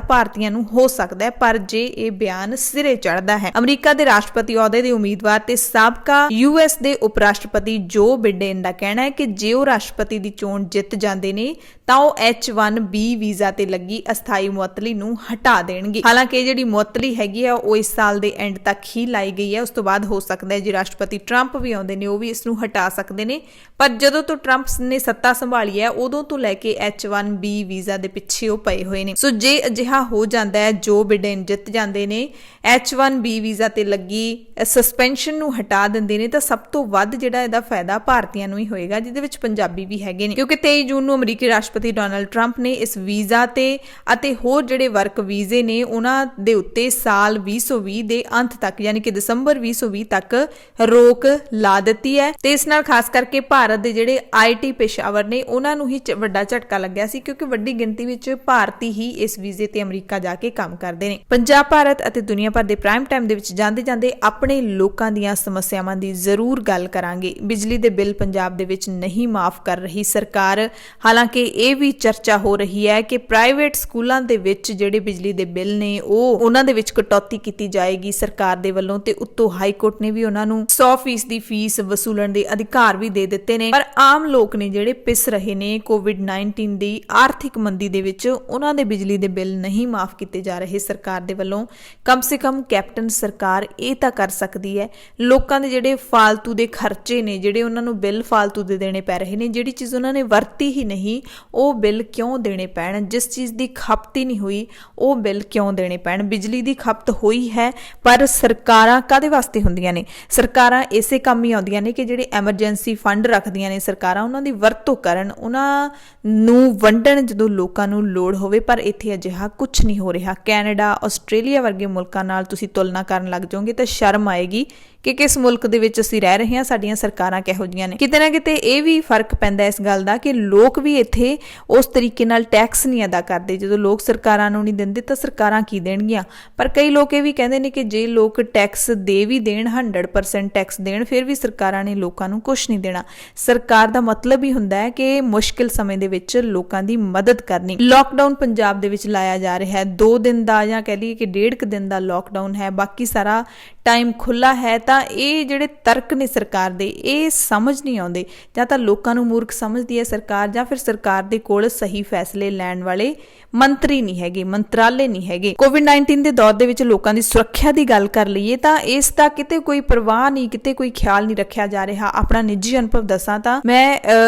ਭਾਰਤੀਆਂ ਨੂੰ ਹੋ ਸਕਦਾ ਹੈ, ਪਰ ਜੇ ਇਹ ਬਿਆਨ ਸਿਰੇ ਚੜ੍ਹਦਾ ਹੈ। ਅਮਰੀਕਾ ਦੇ ਰਾਸ਼ਟਰਪਤੀ ਅਹੁਦੇ ਦੇ ਉਮੀਦਵਾਰ ਤੇ ਸਾਬਕਾ ਯੂਐਸ ਦੇ ਉਪ ਰਾਸ਼ਟਰਪਤੀ ਜੋ ਬਿਡੇਨ ਦਾ ਕਹਿਣਾ ਹੈ ਕਿ ਜੇ ਉਹ ਰਾਸ਼ਟਰਪਤੀ ਦੀ ਚੋਣ ਜਿੱਤ ਜਾਂਦੇ ਨੇ ਤਾਂ ਉਹ H-1B ਵੀਜ਼ਾ ਤੇ ਲੱਗੀ ਅਸਥਾਈ ਮੁਅੱਤਲੀ ਨੂੰ ਹਟਾ ਦੇਣਗੇ। ਹਾਲਾਂਕਿ ਜਿਹੜੀ ਮੁਅੱਤਲੀ ਹੈਗੀ ਆ ਉਹ ਇਸ ਸਾਲ ਦੇ ਐਂਡ ਤੱਕ ਹੀ ਲਾਈ ਗਈ ਹੈ। ਉਸ ਤੋਂ ਬਾਅਦ ਹੋ ਸਕਦਾ ਹੈ ਜੇ ਰਾਸ਼ਟਰਪਤੀ ਟਰੰਪ ਵੀ ਆਉਂਦੇ ਨੇ ਉਹ ਵੀ ਇਸ ਨੂੰ ਹਟਾ ਸਕਦੇ ਨੇ, ਪਰ ਜਦੋਂ ਤੋਂ ਟਰੰਪ ਨੇ ਸੱਤਾ ਸੰਭਾਲੀ ਹੈ ਉਦੋਂ ਤੋਂ ਲੈ ਕੇ H-1B ਵੀਜ਼ਾ ਦੇ ਪਿੱਛੇ ਉਹ ਪਏ ਹੋਏ ਨੇ। ਸੋ ਜੇ ਅਜਿਹਾ ਹੋ ਜਾਂਦਾ ਹੈ, ਜੋ ਬਿਡੇਨ ਜਿੱਤ ਜਾਂਦੇ ਨੇ, H-1B ਵੀਜ਼ਾ ਤੇ ਲੱਗੀ ਸਸਪੈਂਸ਼ਨ ਨੂੰ ਹਟਾ ਦਿੰਦੇ ਨੇ, ਤਾਂ ਸਭ ਤੋਂ ਵੱਧ ਜਿਹੜਾ ਇਹਦਾ ਫਾਇਦਾ ਭਾਰਤੀਆਂ ਨੂੰ ਹੀ ਹੋਏਗਾ, ਜਿਹਦੇ ਵਿੱਚ ਪੰਜਾਬੀ ਵੀ ਹੈਗੇ ਨੇ। ਕਿਉਂਕਿ 23 ਜੂਨ ਨੂੰ ਅਮਰੀਕੀ ਰਾਸ਼ਟਰਪਤੀ ਡੋਨਾਲਡ ਟਰੰਪ ਨੇ ਇਸ ਵੀਜ਼ਾ ਤੇ ਅਤੇ ਹੋਰ ਜਿਹੜੇ ਵਰਕ ਵੀਜ਼ੇ ਨੇ ਉਹਨਾਂ ਦੇ ਉੱਤੇ ਸਾਲ 2020 ਦੇ ਅੰਤ ਤੱਕ ਯਾਨੀ ਕਿ ਦਸੰਬਰ 2020 ਤੱਕ ਰੋਕ ਲਾ ਦਿੱਤੀ ਹੈ। ਤੇ ਇਸ ਨਾਲ ਖਾਸ ਕਰਕੇ ਭਾਰਤ ਦੇ ਜਿਹੜੇ IT ਪੇਸ਼ਾਵਰ ਨੇ ਉਹਨਾਂ ਨੂੰ ਹੀ ਵੱਡਾ ਝਟਕਾ ਲੱਗਿਆ ਸੀ, ਕਿਉਂਕਿ ਵੱਡੀ ਗਿਣਤੀ ਵਿੱਚ ਭਾਰਤੀ ਹੀ ਇਸ ਵੀਜ਼ੇ ਤੇ ਅਮਰੀਕਾ ਜਾ ਕੇ ਕੰਮ ਕਰਦੇ ਨੇ। ਪੰਜਾਬ, ਭਾਰਤ ਅਤੇ ਦੁਨੀਆ ਭਰ ਦੇ ਪ੍ਰਾਈਮ ਟਾਈਮ ਦੇ ਵਿੱਚ ਜਾਂਦੇ ਜਾਂਦੇ ਆਪਣੇ ਲੋਕਾਂ ਦੀਆਂ ਸਮੱਸਿਆਵਾਂ ਦੀ ਜ਼ਰੂਰ ਗੱਲ ਕਰਾਂਗੇ। ਬਿਜਲੀ ਦੇ ਬਿੱਲ ਪੰਜਾਬ ਦੇ ਵਿੱਚ ਨਹੀਂ ਮਾਫ ਕਰ ਰਹੀ ਸਰਕਾਰ। ਹਾਲਾਂਕਿ ਇਹ ਵੀ ਚਰਚਾ ਹੋ ਰਹੀ ਹੈ ਕਿ ਪ੍ਰਾਈਵੇਟ ਸਕੂਲਾਂ ਦੇ ਵਿੱਚ ਜਿਹੜੇ ਬਿਜਲੀ ਦੇ ਬਿੱਲ ਨੇ ਉਹਨਾਂ ਦੇ ਵਿੱਚ ਕਟੌਤੀ ਕੀਤੀ ਜਾਏਗੀ ਸਰਕਾਰ ਦੇ ਵੱਲੋਂ, ਤੇ ਉੱਤੋਂ ਹਾਈ ਕੋਰਟ ਨੇ ਵੀ ਉਹਨਾਂ ਨੂੰ 100% ਦੀ ਫੀਸ ਵਸੂਲਣ ਦੇ ਅਧਿਕਾਰ ਵੀ ਦੇ ਦਿੱਤੇ ਨੇ। ਪਰ ਆਮ ਲੋਕ ਨੇ ਜਿਹੜੇ ਪਿਸ ਰਹੇ ਨੇ ਕੋਵਿਡ-19 ਦੀ ਆਰਥਿਕ ਮੰਦੀ ਦੇ ਵਿੱਚ, ਉਹਨਾਂ ਦੇ ਬਿਜਲੀ ਦੇ ਬਿੱਲ ਨਹੀਂ ਮਾਫ ਕੀਤੇ ਜਾ ਰਹੇ ਸਰਕਾਰ ਦੇ ਵੱਲੋਂ। ਕਮ ਸੇ ਕਮ ਕੈਪਟਨ ਸਰਕਾਰ ਇਹ ਤਾਂ ਕਰ ਸਕਦੀ ਹੈ, ਲੋਕਾਂ ਦੇ ਜਿਹੜੇ ਫਾਲਤੂ ਦੇ ਖਰਚੇ ਨੇ, ਜਿਹੜੇ ਉਹਨਾਂ ਨੂੰ ਬਿੱਲ ਫਾਲਤੂ ਦੇ ਦੇਣੇ ਪੈ ਰਹੇ ਨੇ, ਜਿਹੜੀ ਚੀਜ਼ ਉਹਨਾਂ ਨੇ ਵਰਤੀ ਹੀ ਨਹੀਂ ਉਹ ਬਿੱਲ ਕਿਉਂ ਦੇਣੇ ਪੈਣ, ਜਿਸ ਚੀਜ਼ ਦੀ ਖਪਤ ਹੀ ਨਹੀਂ ਹੋਈ ਉਹ ਬਿੱਲ ਕਿਉਂ ਦੇਣੇ ਪੈਣ। ਬਿਜਲੀ ਦੀ ਖਪਤ ਹੋਈ ਹੈ, ਪਰ ਸਰਕਾਰਾਂ ਕਾਹਦੇ ਵਾਸਤੇ ਹੁੰਦੀਆਂ ਨੇ? ਸਰਕਾਰਾਂ ਇਸੇ ਕੰਮ ਹੀ ਆਉਂਦੀਆਂ ਨੇ ਕਿ ਜਿਹੜੇ ਐਮਰਜੈਂਸੀ ਫੰਡ ਰੱਖਦੀਆਂ ਨੇ ਸਰਕਾਰਾਂ, ਉਹਨਾਂ ਦੀ ਵਰਤੋਂ ਕਰਨ, ਉਹਨਾਂ ਨੂੰ ਵੰਡਣ ਜਦੋਂ ਲੋਕਾਂ ਨੂੰ ਲੋੜ ਹੋਵੇ। ਪਰ ਇੱਥੇ ਅਜਿਹਾ ਕੁਝ ਨਹੀਂ ਹੋ ਰਿਹਾ। ਕੈਨੇਡਾ, ਆਸਟ੍ਰੇਲੀਆ ਵਰਗੇ ਮੁਲਕਾਂ ਨਾਲ ਤੁਸੀਂ ਤੁਲਨਾ ਕਰਨ ਲੱਗ ਜਾਓਗੇ ਤਾਂ ਸ਼ਰਮ ਆਏਗੀ ਕਿ ਕਿਸ ਮੁਲਕ ਦੇ ਵਿੱਚ ਅਸੀਂ ਰਹਿ ਰਹੇ ਹਾਂ, ਸਾਡੀਆਂ ਸਰਕਾਰਾਂ ਕਿਹੋ ਜਿਹੀਆਂ ਨੇ। ਕਿਤੇ ਨਾ ਕਿਤੇ ਇਹ ਵੀ ਫਰਕ ਪੈਂਦਾ ਇਸ ਗੱਲ ਦਾ ਕਿ ਲੋਕ ਵੀ ਇੱਥੇ ਉਸ ਤਰੀਕੇ ਨਾਲ ਟੈਕਸ ਨਹੀਂ ਅਦਾ ਕਰਦੇ। ਜਦੋਂ ਲੋਕ ਸਰਕਾਰਾਂ ਨੂੰ ਨਹੀਂ ਦਿੰਦੇ ਤਾਂ ਸਰਕਾਰਾਂ ਕੀ ਦੇਣਗੀਆਂ? ਪਰ ਕਈ ਲੋਕ ਇਹ ਵੀ ਕਹਿੰਦੇ ਨੇ ਕਿ ਜੇ ਲੋਕ ਟੈਕਸ ਦੇ ਵੀ ਦੇਣ, 100% ਟੈਕਸ ਦੇਣ, ਫਿਰ ਵੀ ਸਰਕਾਰਾਂ ਨੇ ਲੋਕਾਂ ਨੂੰ ਕੁਝ ਨਹੀਂ ਦੇਣਾ। ਸਰਕਾਰ ਦਾ ਮਤਲਬ ਹੀ ਹੁੰਦਾ ਹੈ ਕਿ ਮੁਸ਼ਕਿਲ ਸਮੇਂ ਦੇ ਵਿੱਚ ਲੋਕਾਂ ਦੀ ਮਦਦ ਕਰਨੀ। ਲੋਕਡਾਊਨ ਪੰਜਾਬ ਦੇ ਵਿੱਚ ਲਾਇਆ ਜਾ ਰਿਹਾ ਹੈ, 2 ਦਿਨ ਦਾ ਜਾਂ ਕਹਿ ਲਈਏ ਕਿ 1.5 ਦਿਨ ਦਾ ਲੋਕਡਾਊਨ ਹੈ, ਬਾਕੀ ਸਾਰਾ ਟਾਈਮ ਖੁੱਲਾ ਹੈ। ਤਾਂ ਇਹ ਜਿਹੜੇ ਤਰਕ ਨੇ ਸਰਕਾਰ ਦੇ, ਇਹ ਸਮਝ ਨਹੀਂ ਆਉਂਦੇ। ਜਾਂ ਤਾਂ ਲੋਕਾਂ ਨੂੰ ਮੂਰਖ ਸਮਝਦੀ ਹੈ ਸਰਕਾਰ, ਜਾਂ ਫਿਰ ਸਰਕਾਰ ਦੇ ਕੋਲ ਸਹੀ ਫੈਸਲੇ ਲੈਣ ਵਾਲੇ ਮੰਤਰੀ ਨਹੀਂ ਹੈਗੇ, ਮੰਤਰਾਲੇ ਨਹੀਂ ਹੈਗੇ। ਕੋਵਿਡ-19 ਦੇ ਦੌਰ ਦੇ ਵਿੱਚ ਲੋਕਾਂ ਦੀ ਸੁਰੱਖਿਆ ਦੀ ਗੱਲ ਕਰ ਲਈਏ ਤਾਂ ਇਸ ਦਾ ਕਿਤੇ ਕੋਈ ਪਰਵਾਹ ਨਹੀਂ, ਕਿਤੇ ਕੋਈ ਖਿਆਲ ਨਹੀਂ ਰੱਖਿਆ ਜਾ ਰਿਹਾ। ਆਪਣਾ ਨਿੱਜੀ ਅਨੁਭਵ ਦੱਸਾਂ ਤਾਂ ਮੈਂ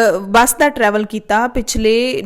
ਬੱਸ ਦਾ ਟਰੈਵਲ ਕੀਤਾ ਪਿਛਲੇ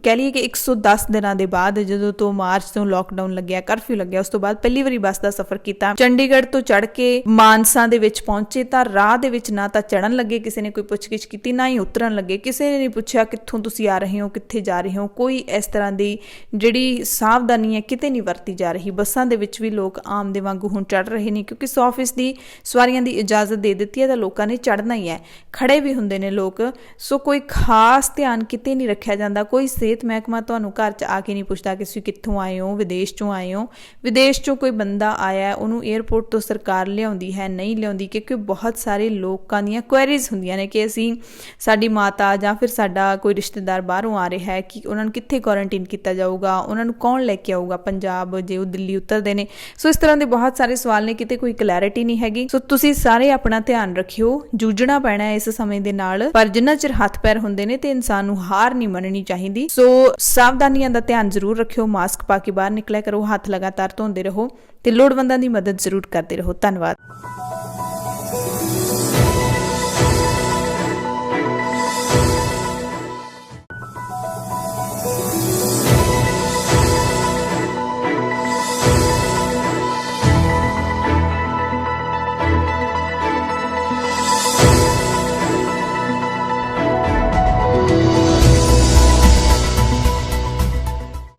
ਕਹਿ ਲਈਏ ਕਿ 110 ਦਿਨਾਂ ਦੇ ਬਾਅਦ, ਜਦੋਂ ਤੋਂ ਮਾਰਚ ਤੋਂ ਲੋਕਡਾਊਨ ਲੱਗਿਆ, ਕਰਫਿਊ ਲੱਗਿਆ, ਉਸ ਤੋਂ ਬਾਅਦ ਪਹਿਲੀ ਵਾਰੀ ਬੱਸ ਦਾ ਸਫ਼ਰ ਕੀਤਾ। ਚੰਡੀਗੜ੍ਹ ਤੋਂ ਚੜ੍ਹ ਕੇ ਮਾਨਸਾ ਦੇ ਵਿੱਚ ਪਹੁੰਚੇ ਤਾਂ ਰਾਹ ਦੇ ਵਿੱਚ ਨਾ ਤਾਂ ਚੜ੍ਹਨ ਲੱਗੇ ਕਿਸੇ ਨੇ ਕੋਈ ਪੁੱਛਗਿੱਛ ਕੀਤੀ, ਨਾ ਹੀ ਉਤਰਨ ਲੱਗੇ। ਕਿਸੇ ਨੇ ਨਹੀਂ ਪੁੱਛਿਆ ਕਿੱਥੋਂ ਤੁਸੀਂ ਆ ਰਹੇ ਹੋ, ਕਿੱਥੇ ਜਾ ਰਹੇ ਹੋ। ਕੋਈ ਇਸ ਤਰ੍ਹਾਂ ਦੀ ਜਿਹੜੀ ਸਾਵਧਾਨੀ ਹੈ ਕਿਤੇ ਨਹੀਂ ਵਰਤੀ ਜਾ ਰਹੀ। ਬੱਸਾਂ ਦੇ ਵਿੱਚ ਵੀ ਲੋਕ ਆਮ ਦੇ ਵਾਂਗੂ ਹੁਣ ਚੜ੍ਹ ਰਹੇ ਨੇ, ਕਿਉਂਕਿ 100% ਦੀ ਸਵਾਰੀਆਂ ਦੀ ਇਜਾਜ਼ਤ ਦੇ ਦਿੱਤੀ ਹੈ ਤਾਂ ਲੋਕਾਂ ਨੇ ਚੜ੍ਹਨਾ ਹੀ ਹੈ। ਖੜੇ ਵੀ ਹੁੰਦੇ ਨੇ ਲੋਕ। ਸੋ ਕੋਈ ਖਾਸ ਧਿਆਨ ਕਿਤੇ ਨਹੀਂ ਰੱਖਿਆ ਜਾਂਦਾ। ਕੋਈ ਸਿਹਤ ਮਹਿਕਮਾ ਤੁਹਾਨੂੰ ਘਰ 'ਚ ਆ ਕੇ ਨਹੀਂ ਪੁੱਛਦਾ ਕਿ ਤੁਸੀਂ ਕਿੱਥੋਂ ਆਏ ਹੋ, ਵਿਦੇਸ਼ 'ਚੋਂ ਆਏ ਹੋ। ਵਿਦੇਸ਼ 'ਚੋਂ ਕੋਈ ਬੰਦਾ ਆਇਆ, ਉਹਨੂੰ ਏਅਰਪੋਰਟ ਤੋਂ ਸਰਕਾਰ ਲਿਆਉਂਦੀ ਲਿਆਉਂਦੀ ਹੈ ਨਹੀਂ ਲਿਆਉਂਦੀ, ਕਿਉਂਕਿ ਬਹੁਤ ਸਾਰੇ ਲੋਕਾਂ ਦੀਆਂ ਕੁਐਰੀਜ਼ ਹੁੰਦੀਆਂ ਨੇ ਕਿ ਅਸੀਂ ਸਾਡੀ ਮਾਤਾ ਜਾਂ ਫਿਰ ਸਾਡਾ ਕੋਈ ਰਿਸ਼ਤੇਦਾਰ ਬਾਹਰੋਂ ਆ ਰਿਹਾ ਹੈ ਕਿ ਉਹਨਾਂ ਨੂੰ ਕਿੱਥੇ ਕੁਆਰੰਟਾਈਨ ਕੀਤਾ ਜਾਊਗਾ, ਉਹਨਾਂ ਨੂੰ ਕੌਣ ਲੈ ਕੇ ਆਊਗਾ ਪੰਜਾਬ ਜੇ ਉਹ ਦਿੱਲੀ ਉਤਰਦੇ ਨੇ। ਸੋ ਇਸ ਤਰ੍ਹਾਂ ਦੇ ਬਹੁਤ ਸਾਰੇ ਸਵਾਲ ਨੇ, ਕਿਤੇ ਕੋਈ ਕਲੈਰਿਟੀ ਨਹੀਂ ਹੈਗੀ। ਸੋ ਤੁਸੀਂ ਸਾਰੇ ਆਪਣਾ ਧਿਆਨ ਰੱਖਿਓ, ਜੂਝਣਾ ਪੈਣਾ ਹੈ ਇਸ ਸਮੇਂ ਦੇ ਨਾਲ, ਪਰ ਜਿੰਨਾ ਚਿਰ ਹੱਥ ਪੈਰ ਹੁੰਦੇ ਨੇ ਤੇ ਇਨਸਾਨ ਨੂੰ ਹਾਰ ਨਹੀਂ ਮੰਨਣੀ ਚਾਹੀਦੀ। ਸੋ ਸਾਵਧਾਨੀਆਂ ਦਾ ਧਿਆਨ ਜ਼ਰੂਰ ਰੱਖਿਓ, ਮਾਸਕ ਪਾ ਕੇ ਬਾਹਰ ਨਿਕਲਿਆ ਕਰੋ, ਹੱਥ ਲਗਾਤਾਰ ਧੋਂਦੇ ਰਹੋ ਤੇ ਲੋੜਵੰਦਾਂ ਦੀ ਮਦਦ ਜ਼ਰੂਰ ਕਰਦੇ ਰਹੋ। ਧੰਨਵਾਦ।